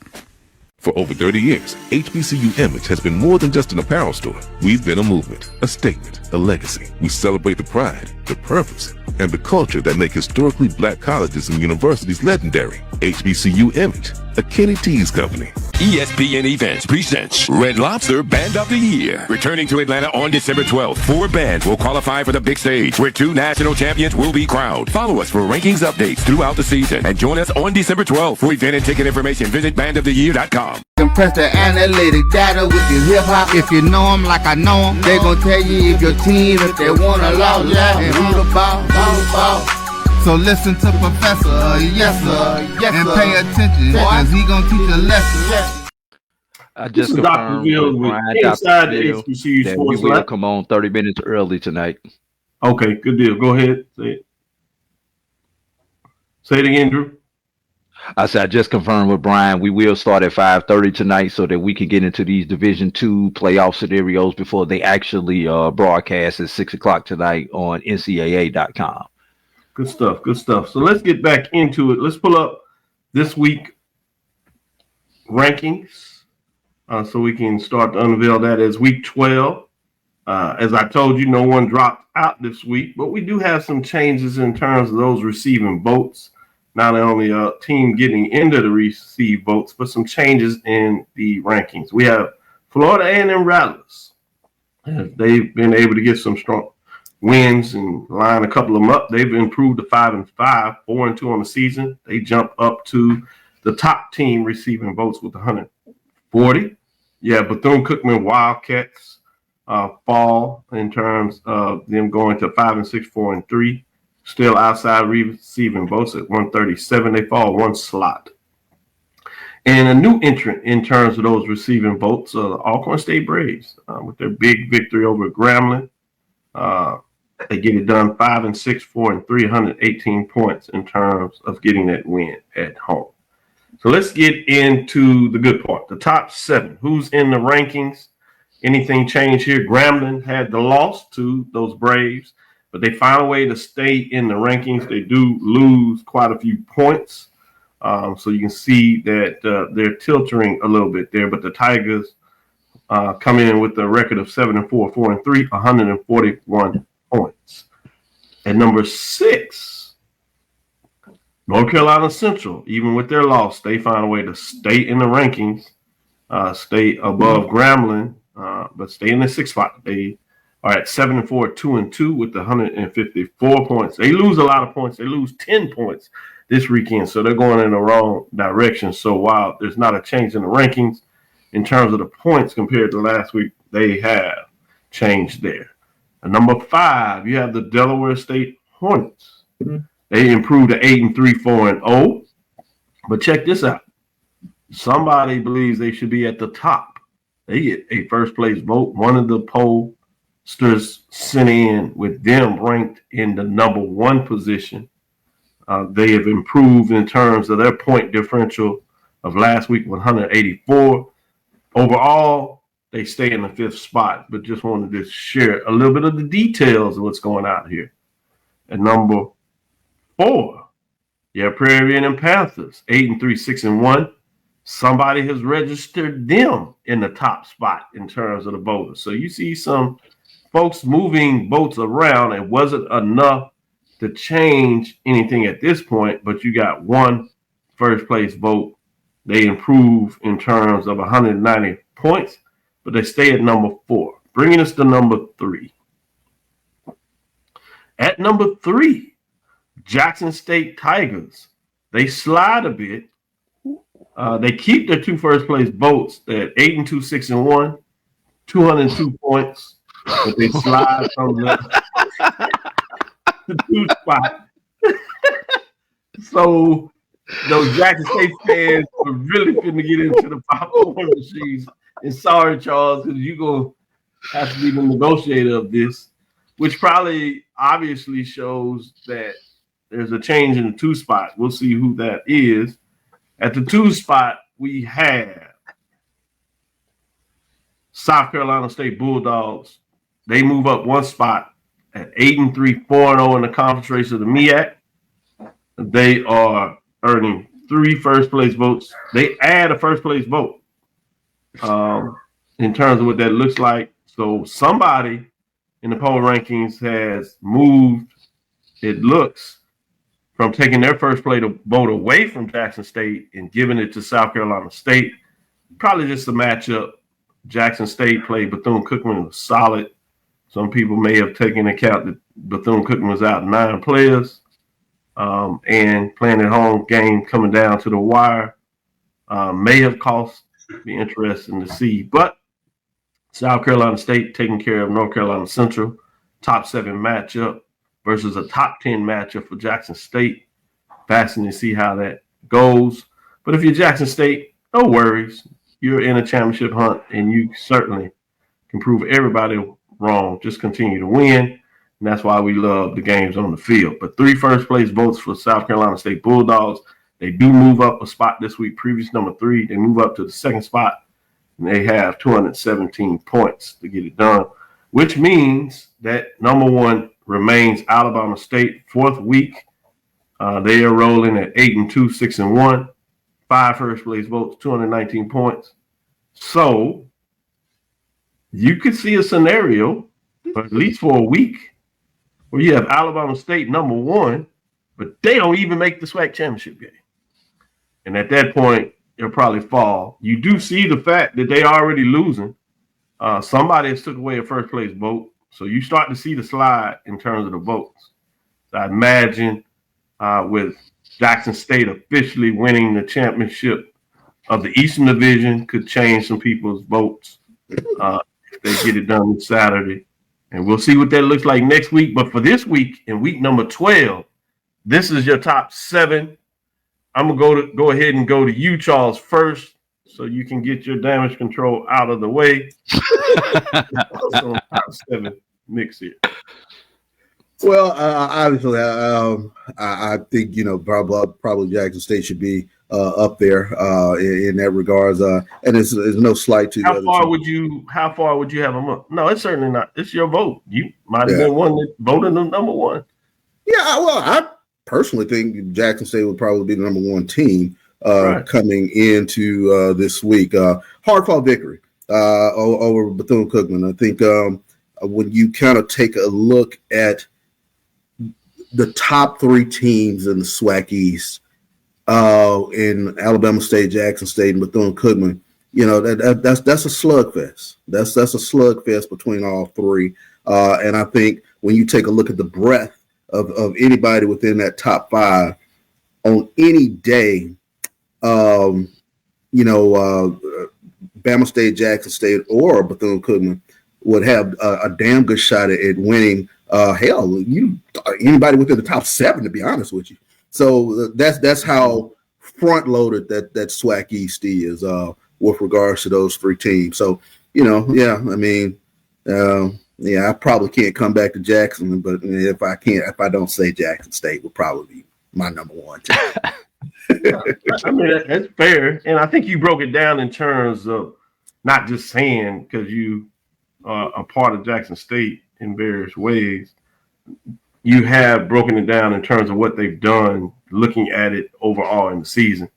For over 30 years, HBCU Image has been more than just an apparel store. We've been a movement, a statement, a legacy. We celebrate the pride, the purpose, and the culture that make historically black colleges and universities legendary. HBCU Image, a Kenny T's company. ESPN Events presents Red Lobster Band of the Year. Returning to Atlanta on December 12th, 4 bands will qualify for the big stage, where 2 national champions will be crowned. Follow us for rankings updates throughout the season, and join us on December 12th. For event and ticket information, visit bandoftheyear.com. Compress the analytic data with your hip hop. If you know them like I know them, they gon' tell you if your team, if they wanna lose, and who the ball. So listen to Professor, yes sir, and pay attention, cause he gon' teach a lesson. I just This is Dr. confirmed Bill with with Brian, Inside Dr. the Bill, HBCU that Sports we will Lab. come on 30 minutes early tonight. Okay, good deal. Go ahead. Say it. Say it again, Drew. I said I just confirmed with Brian. We will start at 5:30 tonight so that we can get into these Division II playoff scenarios before they actually broadcast at 6 o'clock tonight on NCAA.com. Good stuff. Good stuff. So let's get back into it. Let's pull up this week rankings so we can start to unveil that as week 12. As I told you, no one dropped out this week, but we do have some changes in terms of those receiving votes. Not only a team getting into the receive votes, but some changes in the rankings. We have Florida A&M Rattlers. They've been able to get some strong wins and line a couple of them up. They've improved to 5-5, 4-2 on the season. They jump up to the top team receiving votes with 140. Yeah, Bethune-Cookman Wildcats fall in terms of them going to 5-6, 4-3. Still outside receiving votes at 137. They fall 1 slot. And a new entrant in terms of those receiving votes, the Alcorn State Braves, with their big victory over Grambling. They get it done 5-6, 4-3, 118 points in terms of getting that win at home. So let's get into the good part. The top 7. Who's in the rankings? Anything change here? Grambling had the loss to those Braves, but they found a way to stay in the rankings. They do lose quite a few points. So you can see that they're tilting a little bit there, but the Tigers come in with a record of 7-4, 4-3, 141 points. At number 6, North Carolina Central, even with their loss, they found a way to stay in the rankings, stay above Grambling, but stay in the 6th spot. They are at 7-4, 2-2 with 154 points. They lose a lot of points. They lose 10 points this weekend, so they're going in the wrong direction. So while there's not a change in the rankings in terms of the points compared to last week, they have changed there. At number 5, you have the Delaware State Hornets. They improved to 8-3, 4-0. But check this out. Somebody believes they should be at the top. They get a first place vote. One of the pollsters sent in with them ranked in the number 1 position. They have improved in terms of their point differential of last week, 184. Overall, they stay in the 5th spot, but just wanted to share a little bit of the details of what's going on here. At number 4, you have Prairie and Panthers, 8-3, 6-1. Somebody has registered them in the top spot in terms of the voters. So you see some folks moving votes around. It wasn't enough to change anything at this point, but you got 1 first place vote. They improve in terms of 190 points, but they stay at number 4, bringing us to number 3. At number 3, Jackson State Tigers. They slide a bit They keep their 2 first place votes at 8-2, 6-1, 202 points, but they slide from the 2 spot. So those Jackson State fans are really going to get into the popcorn machines. And sorry, Charles, because you're going to have to be the negotiator of this, which probably obviously shows that there's a change in the 2 spot. We'll see who that is. At the 2 spot, we have South Carolina State Bulldogs. They move up 1 spot at 8-3, 4-0 in the conference race of the MEAC. They are earning 3 first place votes. They add a first place vote in terms of what that looks like. So somebody in the poll rankings has moved, it looks, from taking their first place vote away from Jackson State and giving it to South Carolina State. Probably just a matchup. Jackson State played Bethune-Cookman, was solid. Some people may have taken account that Bethune-Cookman was out 9 players. And playing at home game coming down to the wire may have cost. Be interesting to see. But South Carolina State taking care of North Carolina Central, top 7 matchup versus a top 10 matchup for Jackson State. Fascinating to see how that goes. But if you're Jackson State, no worries. You're in a championship hunt, and you certainly can prove everybody wrong. Just continue to win. And that's why we love the games on the field. But 3 first place votes for South Carolina State Bulldogs. They do move up a spot this week. Previous number 3, they move up to the 2nd spot. And they have 217 points to get it done, which means that number 1 remains Alabama State. 4th week, they are rolling at 8-2, 6-1, 5 first place votes, 219 points. So you could see a scenario, at least for a week, where you have Alabama State number 1, but they don't even make the SWAC championship game. And at that point, it'll probably fall. You do see the fact that they are already losing. Somebody has took away a first place vote. So you start to see the slide in terms of the votes. So I imagine with Jackson State officially winning the championship of the Eastern Division could change some people's votes if they get it done this Saturday. And we'll see what that looks like next week. But for this week, in week number 12, this is your top 7. I'm going to go ahead and go to you, Charles, first, so you can get your damage control out of the way. Also, top 7 mix here. Well, obviously, I think probably Jackson State should be up there in that regards. And it's no slight to how far would you have them up? No, it's certainly not. It's your vote. You might have been one that voted them number 1. Yeah, well, I personally think Jackson State would probably be the number 1 team coming into this week. Hard-fought victory over Bethune-Cookman. I think when you kind of take a look at the top 3 teams in the SWAC East, in Alabama State, Jackson State, and Bethune-Cookman, that's a slugfest. That's a slugfest between all 3. And I think when you take a look at the breadth of anybody within that top 5 on any day, Bama State, Jackson State, or Bethune-Cookman would have a damn good shot at winning. Anybody within the top 7, to be honest with you. So that's how front loaded that SWAC East is with regards to those 3 teams. So I probably can't come back to Jackson, but if I don't say Jackson State will probably be my number 1 team. I mean, that's fair. And I think you broke it down in terms of not just saying because you are a part of Jackson State in various ways. You have broken it down in terms of what they've done, looking at it overall in the season.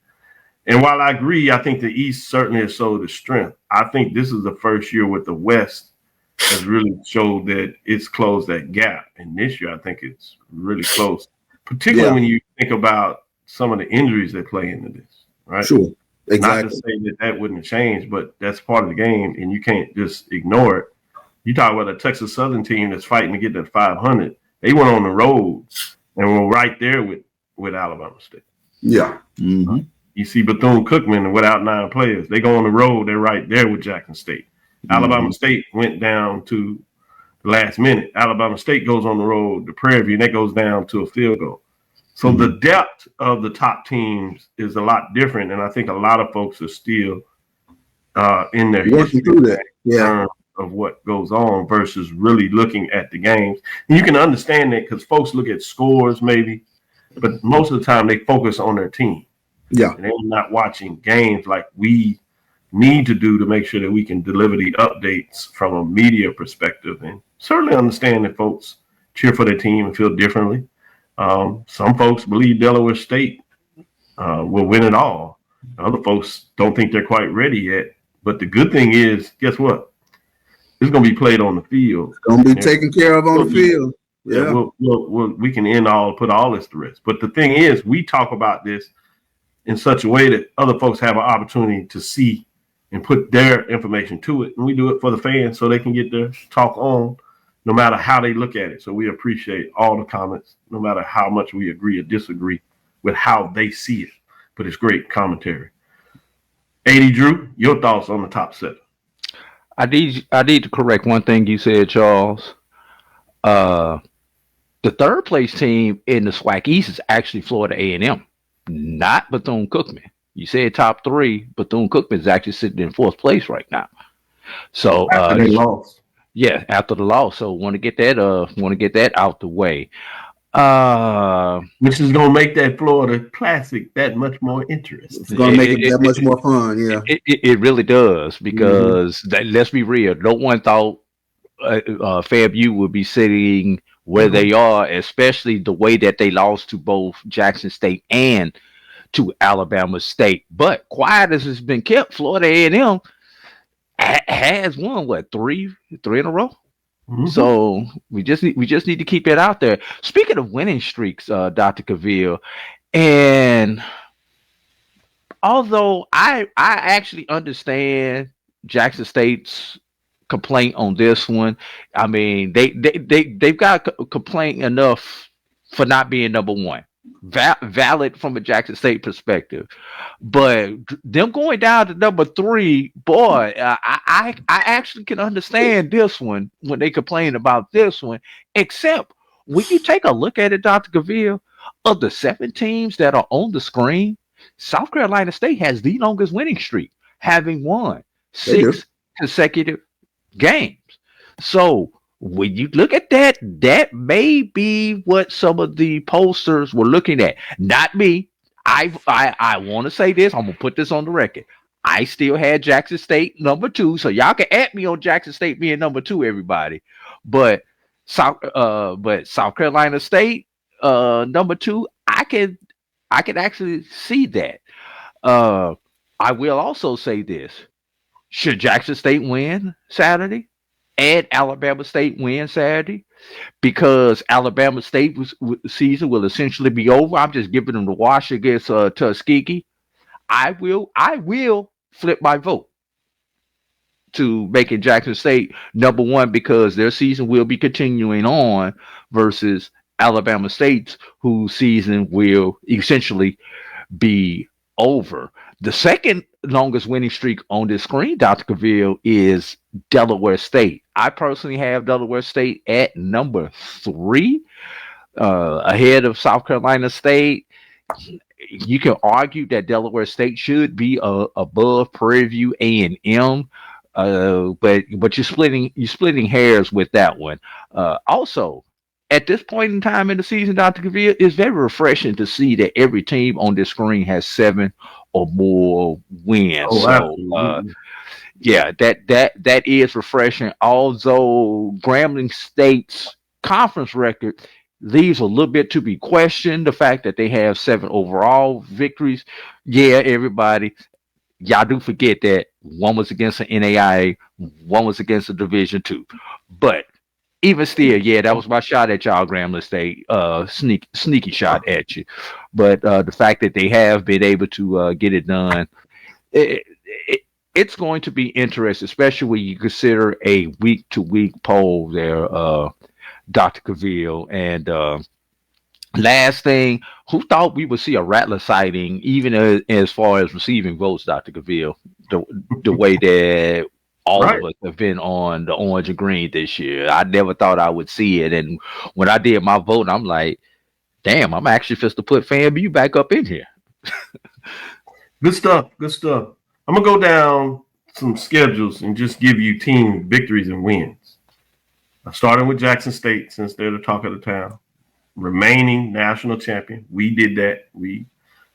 And while I agree, I think the East certainly has showed its strength. I think this is the first year with the West has really showed that it's closed that gap. And this year, I think it's really close, particularly when you think about some of the injuries that play into this, right? Sure, exactly. Not to say that wouldn't have changed, but that's part of the game, and you can't just ignore it. You talk about a Texas Southern team that's fighting to get that 500. They went on the road and were right there with Alabama State. Yeah. Mm-hmm. You see Bethune-Cookman without 9 players. They go on the road. They're right there with Jackson State. Alabama State went down to the last minute. Alabama State goes on the road to Prairie, and that goes down to a field goal. So the depth of the top teams is a lot different, and I think a lot of folks are still in their working through that. Yeah. Of what goes on versus really looking at the games. And you can understand that because folks look at scores maybe, but most of the time they focus on their team. Yeah. And they're not watching games like we need to do to make sure that we can deliver the updates from a media perspective. And certainly understand that folks cheer for their team and feel differently. Some folks believe Delaware State will win it all. Other folks don't think they're quite ready yet. But the good thing is, guess what? It's going to be played on the field. It's going to be taken care of on the field. Yeah. We can put all this to rest. But the thing is, we talk about this in such a way that other folks have an opportunity to see and put their information to it. And we do it for the fans so they can get their talk on no matter how they look at it. So we appreciate all the comments, no matter how much we agree or disagree with how they see it. But it's great commentary. 80 Drew, your thoughts on the top 7? I need to correct one thing you said, Charles. The third place team in the SWAC East is actually Florida A&M, not Bethune-Cookman. You said top 3. Bethune-Cookman is actually sitting in 4th place right now. So after they lost. Yeah, after the loss. So want to get that out the way. Which is going to make that Florida Classic that much more interesting. It's going to make it that much more fun, yeah. It really does, because let's be real. No one thought FAMU would be sitting where they are, especially the way that they lost to both Jackson State and to Alabama State. But quiet as it's been kept, Florida A&M has won, 3 in a row? Mm-hmm. So we just need to keep it out there. Speaking of winning streaks, Dr. Cavil, and although I actually understand Jackson State's complaint on this one, I mean they've got a complaint enough for not being number 1. Valid from a Jackson State perspective, but them going down to number 3, boy, I actually can understand this one when they complain about this one. Except when you take a look at it, Dr. Cavil, of the 7 teams that are on the screen, South Carolina State has the longest winning streak, having won 6 consecutive games. So when you look at that, that may be what some of the posters were looking at. Not me. I want to say this. I'm going to put this on the record. I still had Jackson State number 2, so y'all can at me on Jackson State being number 2, everybody. But South Carolina State number 2, I can actually see that. I will also say this: should Jackson State win Saturday and Alabama State win Saturday, because Alabama State season will essentially be over, I'm just giving them the wash against Tuskegee. I will flip my vote to making Jackson State number 1, because their season will be continuing on versus Alabama State's, whose season will essentially be over. The second longest winning streak on this screen, Dr. Cavil, is Delaware State. I personally have Delaware State at number 3, ahead of South Carolina State. You can argue that Delaware State should be above Prairie View A&M, but you're splitting hairs with that one. Also, at this point in time in the season, Dr. Cavil, it's very refreshing to see that every team on this screen has 7 or more wins. Yeah, that is refreshing. Although Grambling State's conference record leaves a little bit to be questioned. The fact that they have 7 overall victories. Yeah, everybody, y'all do forget that one was against an NAIA, one was against a Division II. But even still, yeah, that was my shot at y'all, Grambling State. Sneaky shot at you. But the fact that they have been able to get it done, it's going to be interesting, especially when you consider a week-to-week poll there, Dr. Cavil. And last thing, who thought we would see a Rattler sighting, even as far as receiving votes, Dr. Cavil, the way that all of us have been on the orange and green this year. I never thought I would see it. And when I did my vote, I'm like, damn, I'm actually supposed to put FAMU back up in here. Good stuff. Good stuff. I'm going to go down some schedules and just give you team victories and wins. Starting with Jackson State, since they're the talk of the town. Remaining national champion. We did that. We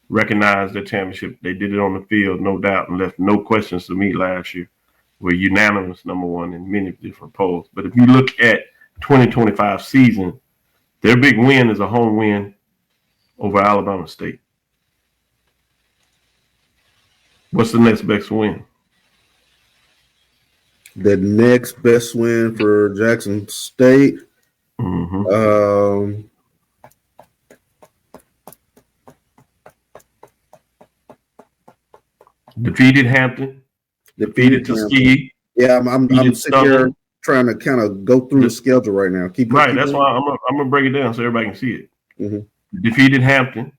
recognized their championship. They did it on the field, no doubt, and left no questions to me last year. We're unanimous number one in many different polls. But if you look at 2025 season, their big win is a home win over Alabama State. What's the next best win? The next best win for Jackson State. Defeated Hampton. Defeated Tuskegee. Yeah, I'm sitting here trying to kind of go through the schedule right now. Keep that's why I'm gonna break it down so everybody can see it. Defeated Hampton.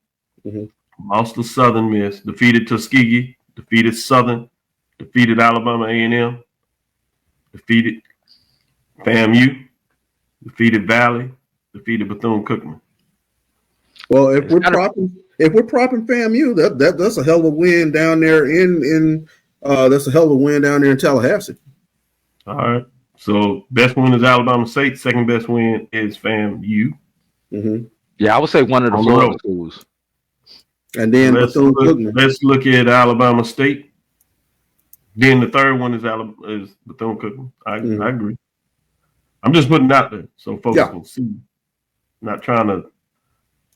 Lost to Southern Miss. Defeated Tuskegee. Defeated Southern. Defeated Alabama A&M. Defeated FAMU. Defeated Valley. Defeated Bethune-Cookman. Well, if we're propping FAMU, that's a hell of a win down there in that's a hell of a win down there in Tallahassee. All right. So best win is Alabama State. Second best win is FAMU. Yeah, I would say one of the Florida schools. And then let's look at Alabama State. Then the third one is Bethune-Cookman. I agree. I'm just putting it out there so folks can see. Not trying to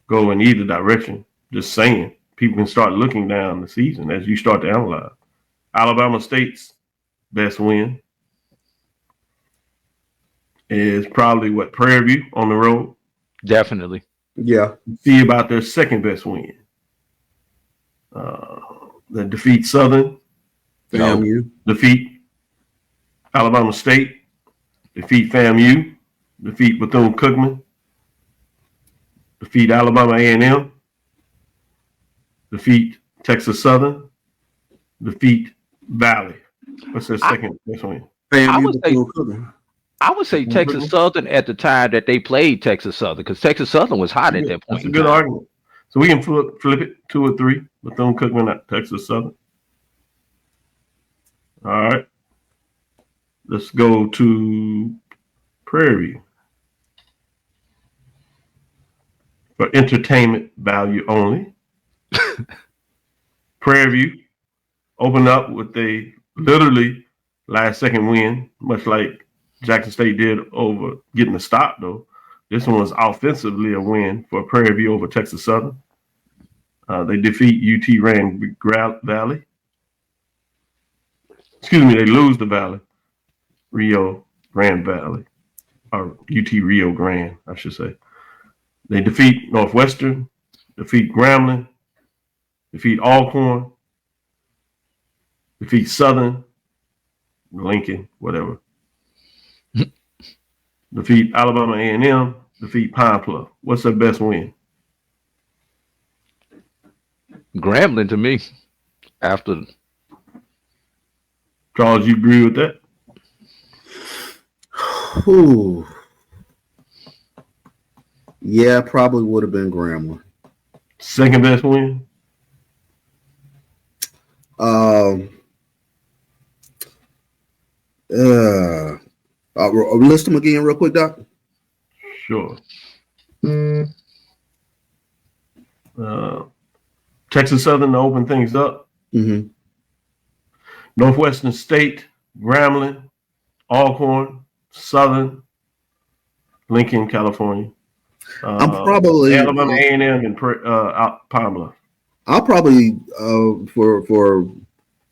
go in either direction. Just saying people can start looking down the season as you start to analyze. Alabama State's best win is probably Prairie View on the road. Definitely. Yeah. See about their second best win. The defeat Southern. FAMU. Defeat Alabama State. Defeat FAMU. Defeat Bethune-Cookman. Defeat Alabama A&M. Defeat Texas Southern. Defeat Valley. What's their second best win? I would say Texas Southern at the time that they played Texas Southern, because Texas Southern was hot at that point. That's a good argument. So we can flip it 2 or 3. Bethune-Cookman at Texas Southern. All right. Let's go to Prairie. For entertainment value only. Prairie View opened up with a literally last second win, much like Jackson State did over getting the stop, though. This one was offensively a win for Prairie View over Texas Southern. They defeat UT Grand Valley. Excuse me, they lose the Valley. Rio Grande Valley. Or UT Rio Grande, I should say. They defeat Northwestern, defeat Grambling, defeat Alcorn, defeat Southern, Lincoln, whatever. Defeat Alabama A&M, defeat Pine-Bluff. What's their best win? Grambling to me. After Charles, you agree with that? Ooh. Yeah, probably would have been Grambling. Second best win? List them again real quick, Doc. Sure. Texas Southern to open things up. Northwestern State, Grambling, Alcorn, Southern, Lincoln, California. I'm probably Alabama A&M and Pine-Bluff. I'll probably for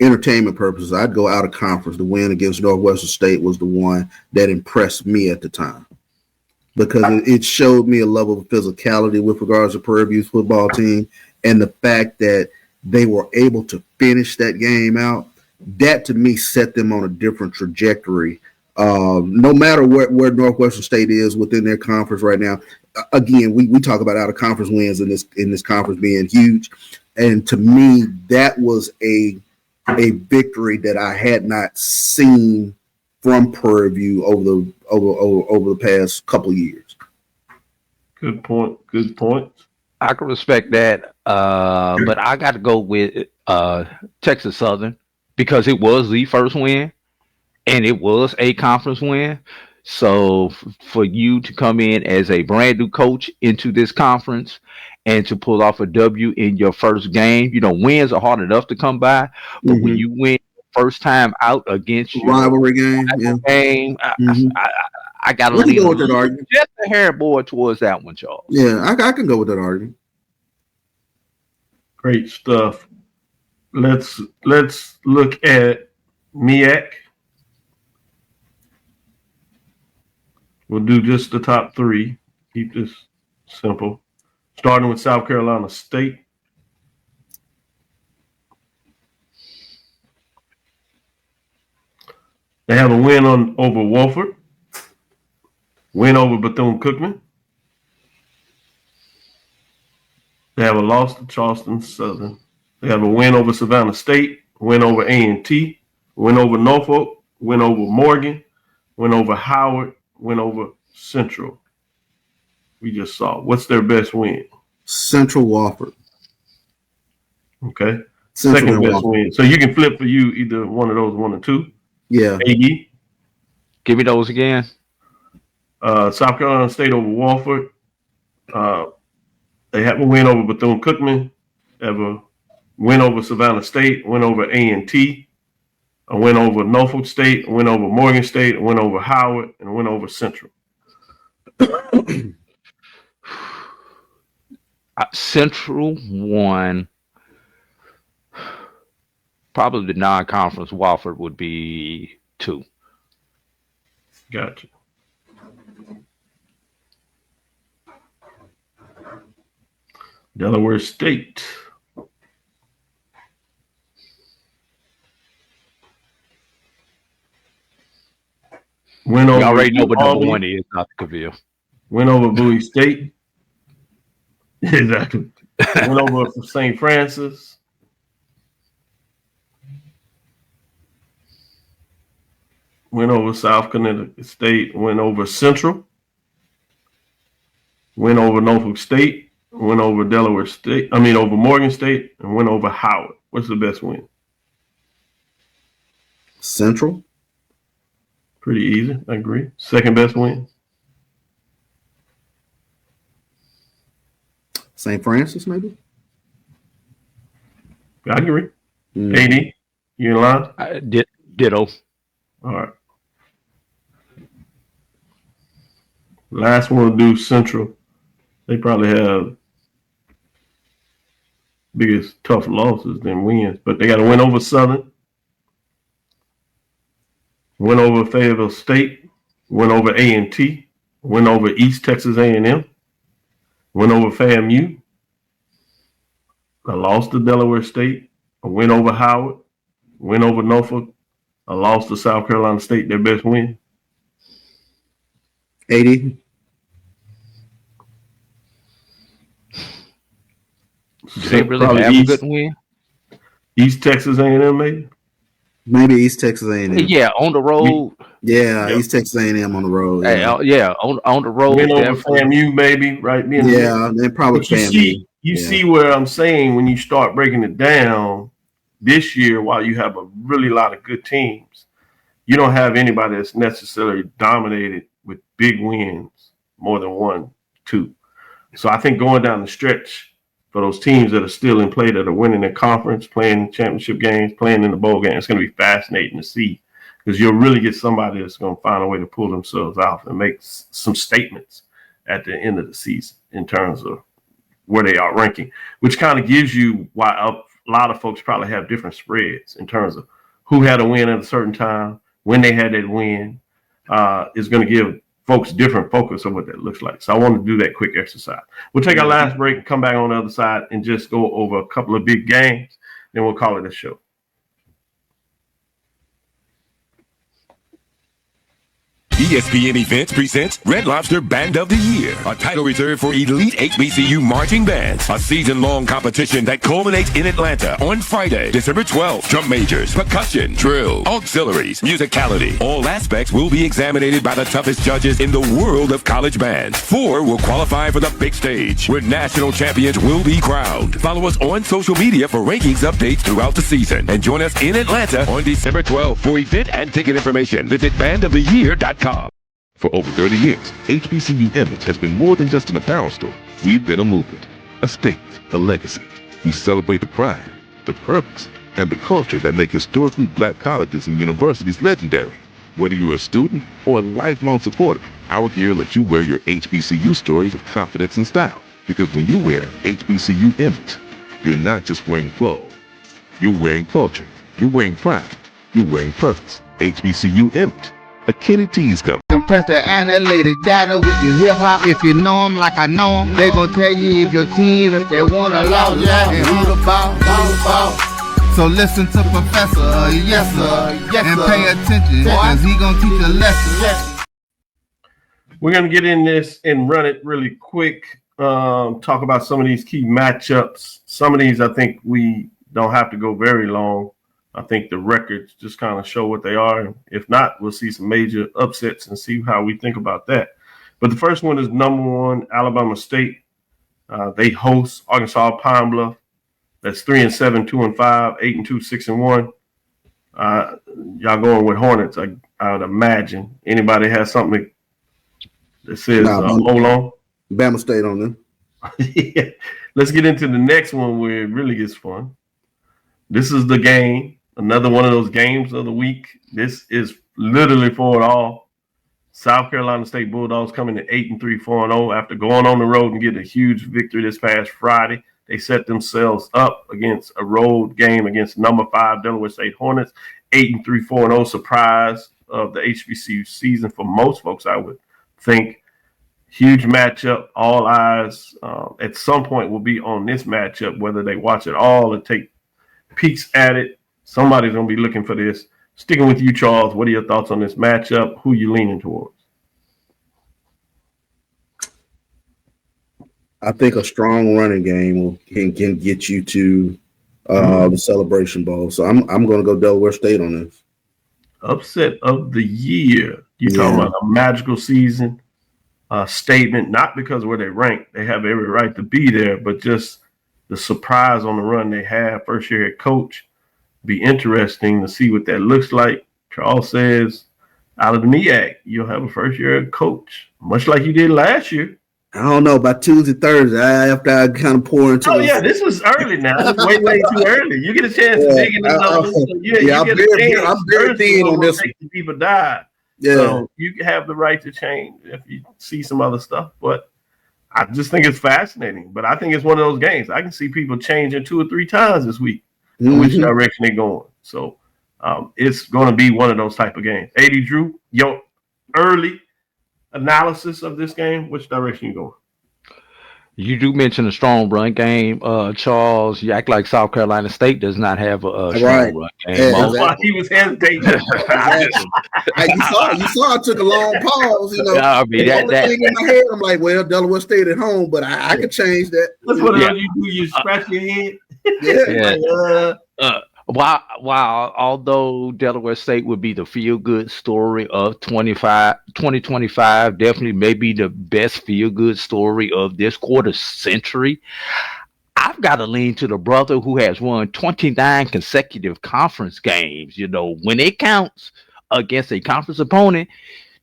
entertainment purposes, I'd go out of conference. The win against Northwestern State was the one that impressed me at the time, because it showed me a level of physicality with regards to Prairie View's football team, and the fact that they were able to finish that game out. That to me set them on a different trajectory No matter where Northwestern State is within their conference right now. Again, we talk about out of conference wins in this conference being huge, and to me that was a victory that I had not seen from Prairie View over the past couple of years. Good point. Good point. I can respect that, but I got to go with Texas Southern because it was the first win, and it was a conference win. So for you to come in as a brand new coach into this conference and to pull off a W in your first game, wins are hard enough to come by, but when you win first time out against your rivalry game, I got to lean with that argument. Just a hair more towards that one, Charles. Yeah, I can go with that argument. Great stuff. Let's look at MEAC. We'll do just the top three. Keep this simple. Starting with South Carolina State. They have a win over Wofford. Win over Bethune-Cookman. They have a loss to Charleston Southern. They have a win over Savannah State. Win over A&T. Win over Norfolk. Win over Morgan. Win over Howard. Win over Central. We just saw. What's their best win? Central Wofford. Okay. Central Second best Wofford. win. So you can flip for you either one of those, 1 or 2. Yeah. AE. Give me those again. South Carolina State over Wofford. They have a win over Bethune-Cookman. They have a win over Savannah State. Win over A&T. A win over Norfolk State, a win over Morgan State, a win over Howard, and a win over Central. Central won. Probably the non-conference Wofford would be 2. Gotcha. Delaware State. Win over. You already know what number Albany. 1 is, Dr. Cavil. Win over Bowie State. Exactly. Win over St. Francis. Win over South Connecticut State. Win over Central. Win over Norfolk State. Win over Delaware State. Over Morgan State, and win over Howard. What's the best win? Central. Pretty easy. I agree. Second best win? St. Francis, maybe? I agree. AD, you in line? Ditto. All right. Last one we'll do Central. They probably have biggest tough losses than wins, but they got to win over Southern, win over Fayetteville State, win over A&T, win over East Texas A&M, win over FAMU, a loss to Delaware State, a win over Howard, win over Norfolk, a loss to South Carolina State, their best win. 80. Do they really have a good win? East Texas A&M, maybe? Maybe East Texas A&M. Yeah, on the road. Yeah, East Texas A&M on the road. Yeah, on the road. Win over FAMU, maybe, right? Yeah, they probably FAMU. You see where I'm saying when you start breaking it down this year, while you have a really lot of good teams, you don't have anybody that's necessarily dominated with big wins, more than 1, 2. So I think going down the stretch for those teams that are still in play, that are winning their conference, playing championship games, playing in the bowl game, it's going to be fascinating to see, because you'll really get somebody that's going to find a way to pull themselves out and make some statements at the end of the season in terms of where they are ranking, which kind of gives you why a lot of folks probably have different spreads in terms of who had a win at a certain time, when they had that win, is going to give folks different focus of what that looks like. So I want to do that quick exercise. We'll take our last break and come back on the other side and just go over a couple of big games. Then we'll call it a show. ESPN Events presents Red Lobster Band of the Year, a title reserved for elite HBCU marching bands. A season-long competition that culminates in Atlanta on Friday, December 12th. Drum majors, percussion, drill, auxiliaries, musicality. All aspects will be examined by the toughest judges in the world of college bands. 4 will qualify for the big stage, where national champions will be crowned. Follow us on social media for rankings updates throughout the season. And join us in Atlanta on December 12th. For event and ticket information, visit bandoftheyear.com. For over 30 years, HBCU Image has been more than just an apparel store. We've been a movement, a state, a legacy. We celebrate the pride, the purpose, and the culture that make historically black colleges and universities legendary. Whether you're a student or a lifelong supporter, our gear lets you wear your HBCU story with confidence and style. Because when you wear HBCU Image, you're not just wearing clothes. You're wearing culture. You're wearing pride. You're wearing purpose. HBCU Image. A Kenny T's company. Compress the analytic data with your hip hop. If you know them like I know them, they gon' tell you if your team, if they want to lose, and who the ball. So listen to Professor, yes sir, and pay attention, cause he gonna teach a lesson. We're gonna get in this and run it really quick. Talk about some of these key matchups. Some of these I think we don't have to go very long. I think the records just kind of show what they are. If not, we'll see some major upsets and see how we think about that. But the first one is number 1, Alabama State. They host Arkansas Pine-Bluff. That's 3-7, 2-5, 8-2, 6-1. Y'all going with Hornets, I would imagine. Anybody has something that says hold on? Bama State on them. Yeah. Let's get into the next one where it really gets fun. This is the game. Another one of those games of the week. This is literally for it all. South Carolina State Bulldogs coming to 8-3, 4-0 after going on the road and getting a huge victory this past Friday. They set themselves up against a road game against number 5 Delaware State Hornets. 8-3, 4-0 surprise of the HBCU season for most folks, I would think. Huge matchup. All eyes at some point will be on this matchup, whether they watch it all or take peeks at it. Somebody's going to be looking for this. Sticking with you, Charles, what are your thoughts on this matchup? Who you leaning towards? I think a strong running game can get you to the Celebration Bowl. So I'm going to go Delaware State on this. Upset of the year. You're talking about a magical season statement, not because of where they rank. They have every right to be there, but just the surprise on the run they have. First year head coach. Be interesting to see what that looks like. Charles says, out of the MEAC, you'll have a first year head coach, much like you did last year. I don't know, by Tuesday, Thursday, after I kind of pour into this was early now. It's way too early. You get a chance to dig in the numbers. I'm very thin on this. People died. Yeah. So you have the right to change if you see some other stuff. But I just think it's fascinating. But I think it's one of those games. I can see people changing 2 or 3 times this week. Which direction they're going. So it's going to be one of those type of games. AD Drew, your early analysis of this game, which direction you going? You do mention a strong run game, Charles. You act like South Carolina State does not have a strong run game. Yeah, exactly. He was hesitating. You saw I took a long pause. You know, I mean, that thing in my head, I'm like, well, Delaware State at home, but I could change that. That's what you do. You scratch your head. While although Delaware State would be the feel-good story of 2025, definitely maybe the best feel-good story of this quarter century, I've got to lean to the brother who has won 29 consecutive conference games. You know, when it counts against a conference opponent,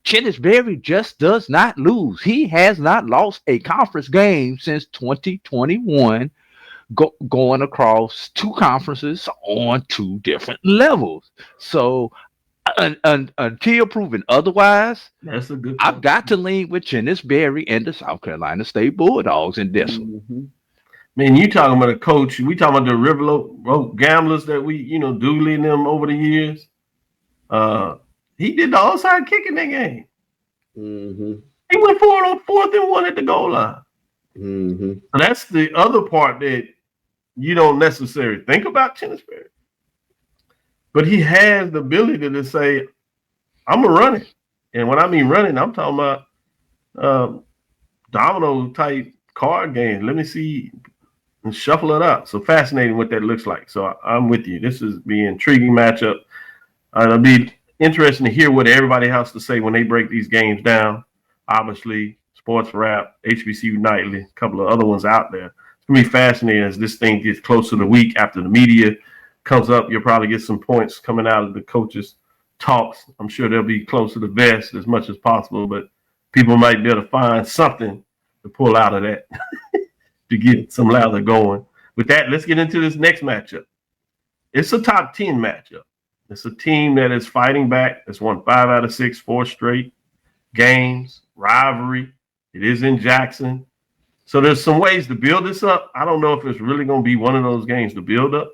Chennis Berry just does not lose. He has not lost a conference game since 2021. Going across 2 conferences on 2 different levels. So until proven otherwise, that's a good point. I've got to lean with Chennis Berry and the South Carolina State Bulldogs in this one. Man, you talking about a coach. We talking about the Riverboat gamblers that we, doodling them over the years. He did the outside kick in that game. He went 4th and 1 at the goal line. So that's the other part that you don't necessarily think about Chennis Berry. But he has the ability to say, I'm going to run it. And when I mean running, I'm talking about domino type card games. Let me see and shuffle it up. So fascinating what that looks like. So I'm with you. This is the intriguing matchup. It'll be interesting to hear what everybody has to say when they break these games down. Obviously, Sports Wrap, HBCU Nightly, a couple of other ones out there. It's going to be fascinating as this thing gets closer to the week after the media comes up. You'll probably get some points coming out of the coaches' talks. I'm sure they'll be close to the vest as much as possible, but people might be able to find something to pull out of that to get some lather going. With that, let's get into this next matchup. It's a top 10 matchup. It's a team that is fighting back. It's won 5 out of 6, 4 straight games, rivalry. It is in Jackson. So there's some ways to build this up. I don't know if it's really going to be one of those games to build up,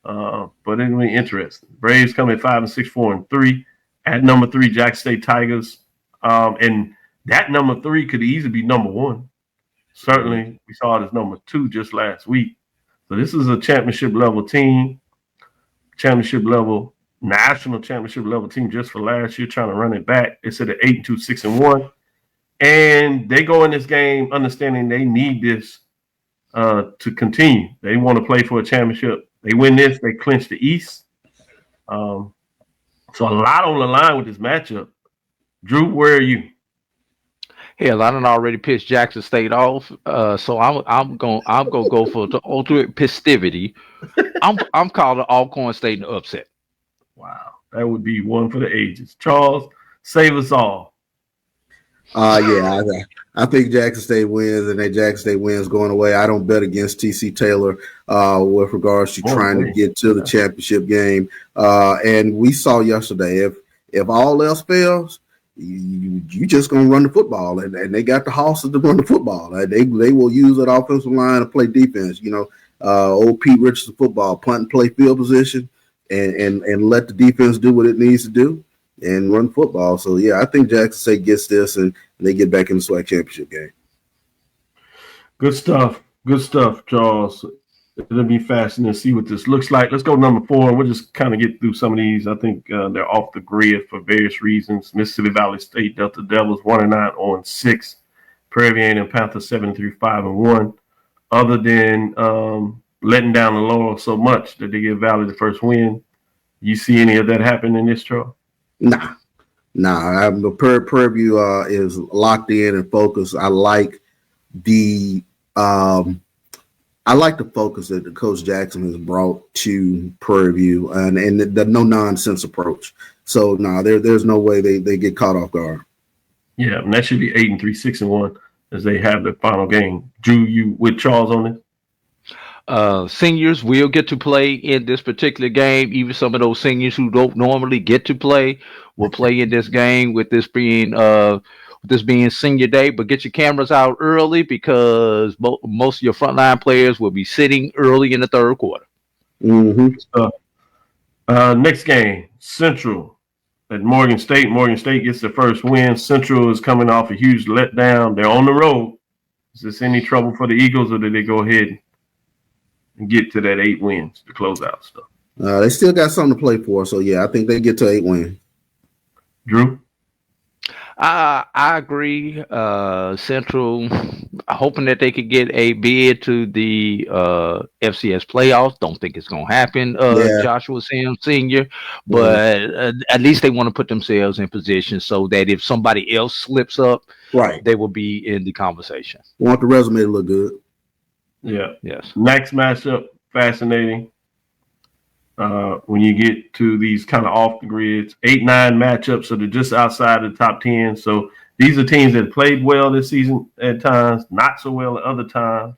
but it'll be interesting. Braves come at 5 and 6, 4 and 3. At number 3, Jackson State Tigers. And that number 3 could easily be number 1. Certainly, we saw it as number 2 just last week. So this is a championship level team, national championship level team just for last year, trying to run it back. It's at 8-2, 6-1. And they go in this game understanding they need this to continue. They want to play for a championship. They win this, they clinch the East. So a lot on the line with this matchup. Drew, where are you? Hell, I done already pissed Jackson State off, so I'm gonna go for the ultimate festivity. I'm calling Alcorn State an upset. Wow, that would be one for the ages. Charles, save us all. I think Jackson State wins, and that Jackson State wins going away. I don't bet against TC Taylor with regards to trying to get to the championship game. And we saw yesterday, if all else fails, you just gonna run the football, and they got the horses to run the football. They will use that offensive line to play defense. Old Pete Richardson football, punt and play field position, and let the defense do what it needs to do and run football. So yeah, I think Jackson State gets this and they get back in the SWAC championship game. Good stuff, Charles. It'll be fascinating to see what this looks like. Let's go number 4. We'll just kind of get through some of these. I think they're off the grid for various reasons. Mississippi Valley State Delta Devils 1-9, 0-6. Prairie and Panthers 7-3, 5-1. Other than letting down the Laurel so much that they give Valley the first win, you see any of that happen in this, Charles? Nah. Prairie View is locked in and focused. I like the focus that the Coach Jackson has brought to Prairie View and the no nonsense approach. So there's no way they get caught off guard. Yeah, and that should be 8-3, 6-1 as they have the final game. Drew, you with Charles on this? Seniors will get to play in this particular game. Even some of those seniors who don't normally get to play will play in this game, with this being senior day. But get your cameras out early, because most of your frontline players will be sitting early in the third quarter. Mm-hmm. Next game, Central at Morgan State. Morgan State gets the first win. Central is coming off a huge letdown. They're on the road. Is this any trouble for the Eagles, or did they go ahead and get to that 8 wins to close out stuff? They still got something to play for. So, yeah, I think they get to 8 wins. Drew? I agree. Central, hoping that they could get a bid to the FCS playoffs. Don't think it's going to happen, Joshua Sims Sr., but at least they want to put themselves in position so that if somebody else slips up, they will be in the conversation. Want the resume to look good. Yeah. Yes. Next matchup, fascinating. When you get to these kind of off the grids, 8-9 matchups, so they're just outside the top 10. So these are teams that played well this season at times, not so well at other times.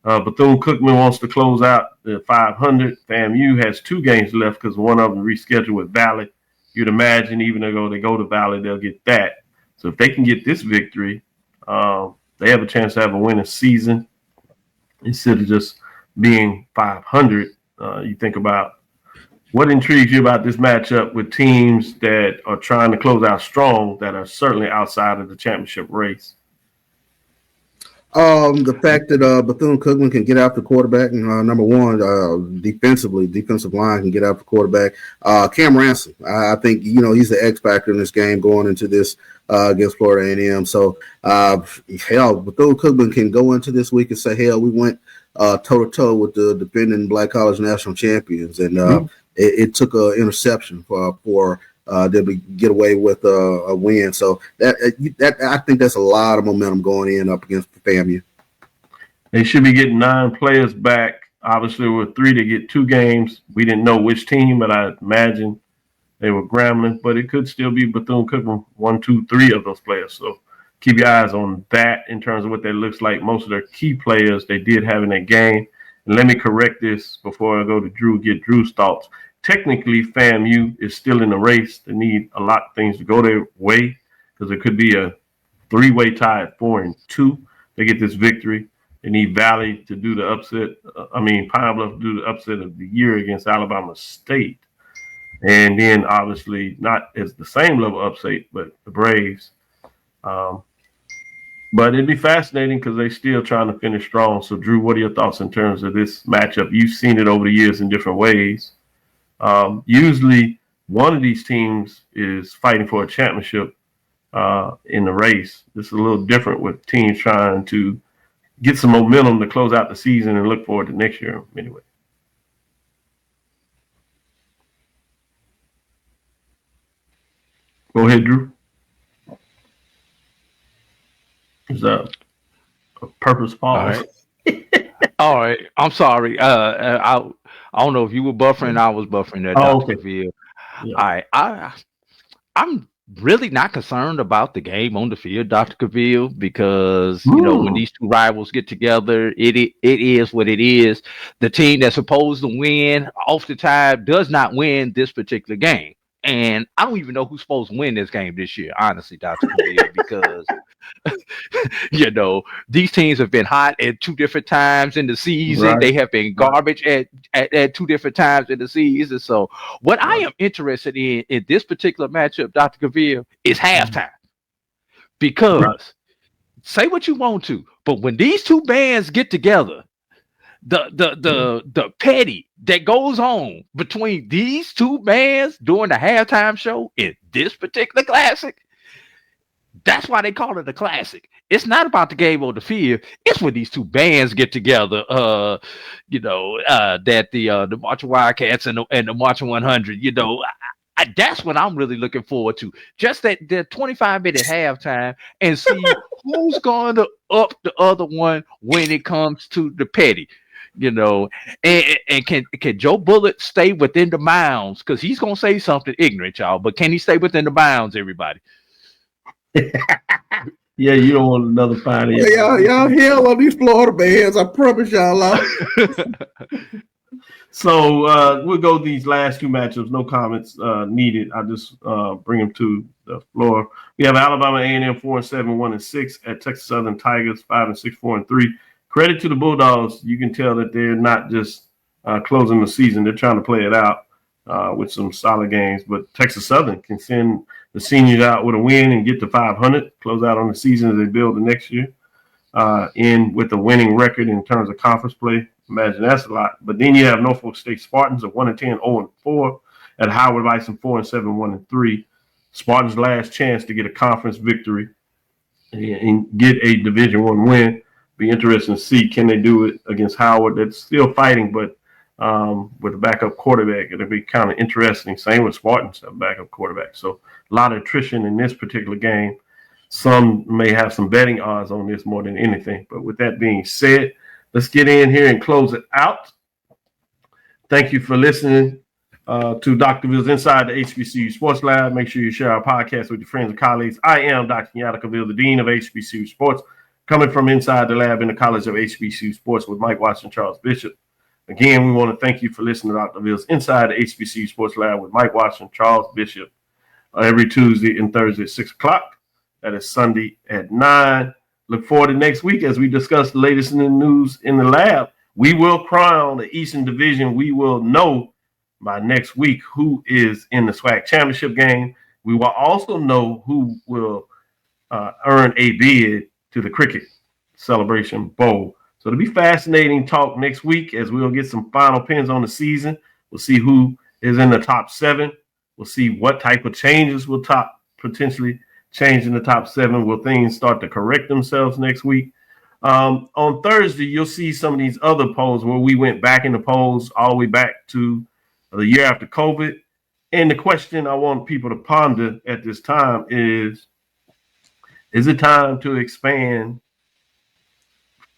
Bethune-Cookman wants to close out the 500. FAMU has 2 games left because one of them rescheduled with Valley. You'd imagine even though they go to Valley, they'll get that. So if they can get this victory, they have a chance to have a winning season instead of just being 500. You think about what intrigues you about this matchup with teams that are trying to close out strong, that are certainly outside of the championship race. The fact that Bethune-Cookman can get after quarterback, number one, defensive line can get after quarterback. Cam Ransom, I think he's the X factor in this game going into this against Florida A&M. So Bethune-Cookman can go into this week and say, hell, we went toe to toe with the defending Black College national champions, and it took an interception for them to get away with a win. So that I think that's a lot of momentum going in up against FAMU. They should be getting 9 players back. Obviously, with 3 to get 2 games. We didn't know which team, but I imagine they were Grambling. But it could still be Bethune-Cookman, 1, 2, 3 of those players. So keep your eyes on that in terms of what that looks like. Most of their key players they did have in that game. And let me correct this before I go to Drew, get Drew's thoughts. Technically, FAMU is still in the race. They need a lot of things to go their way because it could be a 3-way tie at 4-2. They get this victory. They need Valley to do the upset. Pine-Bluff to do the upset of the year against Alabama State. And then, obviously, not as the same level upset, but the Braves. But it'd be fascinating because they're still trying to finish strong. So, Drew, what are your thoughts in terms of this matchup? You've seen it over the years in different ways. Usually one of these teams is fighting for a championship in the race. This is a little different with teams trying to get some momentum to close out the season and look forward to next year anyway. Go ahead, Drew. Is that a purpose pause? All right. I'm sorry. I don't know if you were buffering. I was buffering that. Okay. Yeah. All right. I'm really not concerned about the game on the field, Dr. Cavil, because when these two rivals get together, it is what it is. The team that's supposed to win oftentimes does not win this particular game. And I don't even know who's supposed to win this game this year, honestly, Dr. Cavil, because these teams have been hot at 2 different times in the season. Right. They have been garbage at 2 different times in the season. So what I am interested in this particular matchup, Dr. Cavil, is halftime. Because say what you want to, but when these two bands get together, the petty that goes on between these two bands during the halftime show in this particular classic, that's why they call it a classic. It's not about the game on the field. It's when these two bands get together. That the Marching Wildcats and the Marching 100. That's what I'm really looking forward to. Just that 25-minute halftime and see who's going to up the other one when it comes to the petty. And can Joe Bullitt stay within the bounds? Because he's gonna say something ignorant, y'all. But can he stay within the bounds, everybody? Yeah, you don't want another fight. Y'all hell on these Florida bands. I promise y'all. So we'll go these last 2 matchups. No comments needed. I just bring them to the floor. We have Alabama A&M 4-7, 1-6 at Texas Southern Tigers 5-6, 4-3. Credit to the Bulldogs. You can tell that they're not just closing the season. They're trying to play it out with some solid games. But Texas Southern can send the seniors out with a win and get to 500, close out on the season as they build the next year. In with a winning record in terms of conference play. Imagine that's a lot. But then you have Norfolk State Spartans at 1-10, 0-4, at Howard Bison 4-7, 1-3. Spartans' last chance to get a conference victory and get a Division I win. Be interesting to see, can they do it against Howard that's still fighting, but with a backup quarterback. It'll be kind of interesting. Same with Spartans, a backup quarterback. So a lot of attrition in this particular game. Some may have some betting odds on this more than anything. But with that being said, let's get in here and close it out. Thank you for listening to Dr. Cavill's Inside the HBCU Sports Lab. Make sure you share our podcast with your friends and colleagues. I am Dr. Kenyatta, the Dean of HBCU Sports, coming from inside the lab in the College of HBCU Sports with Mike Watson, Charles Bishop. Again, we want to thank you for listening to Dr. Cavill's Inside the HBCU Sports Lab with Mike Watson, Charles Bishop, every Tuesday and Thursday at 6 o'clock. That is Sunday at 9. Look forward to next week as we discuss the latest in the news in the lab. We will crown the Eastern Division. We will know by next week who is in the SWAC championship game. We will also know who will earn a bid to the cricket Celebration Bowl. So it'll be fascinating talk next week as we'll get some final pins on the season. We'll see who is in the top 7. We'll see what type of changes will potentially change in the top 7. Will things start to correct themselves next week? On Thursday, you'll see some of these other polls where we went back in the polls all the way back to the year after COVID. And the question I want people to ponder at this time is it time to expand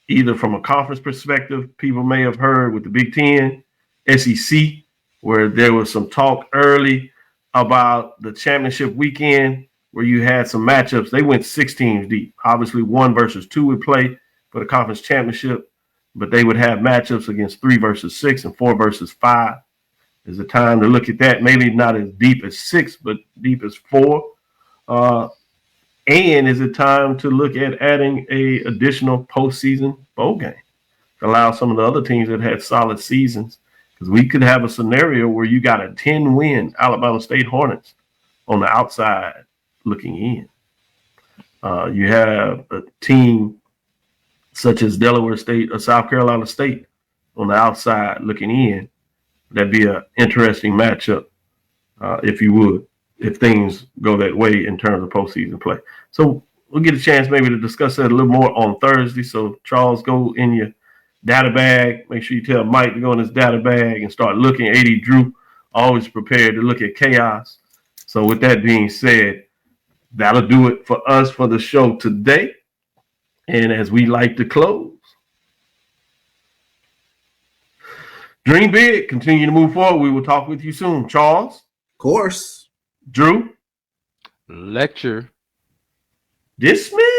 either from a conference perspective? People may have heard with the Big Ten, SEC, where there was some talk early about the championship weekend where you had some matchups. They went 6 teams deep. Obviously, 1 versus 2 would play for the conference championship, but they would have matchups against 3 versus 6 and 4 versus 5. Is it time to look at that? Maybe not as deep as 6, but deep as 4. And is it time to look at adding a additional postseason bowl game to allow some of the other teams that had solid seasons? Because we could have a scenario where you got a 10-win Alabama State Hornets on the outside looking in. You have a team such as Delaware State or South Carolina State on the outside looking in. That'd be an interesting matchup, if you would, if things go that way in terms of postseason play. So we'll get a chance maybe to discuss that a little more on Thursday. So Charles, go in your data bag. Make sure you tell Mike to go in his data bag and start looking. AD Drew, always prepared to look at chaos. So with that being said, that'll do it for us for the show today. And as we like to close, dream big, continue to move forward. We will talk with you soon. Charles? Of course. Drew? Lecture. Dismiss.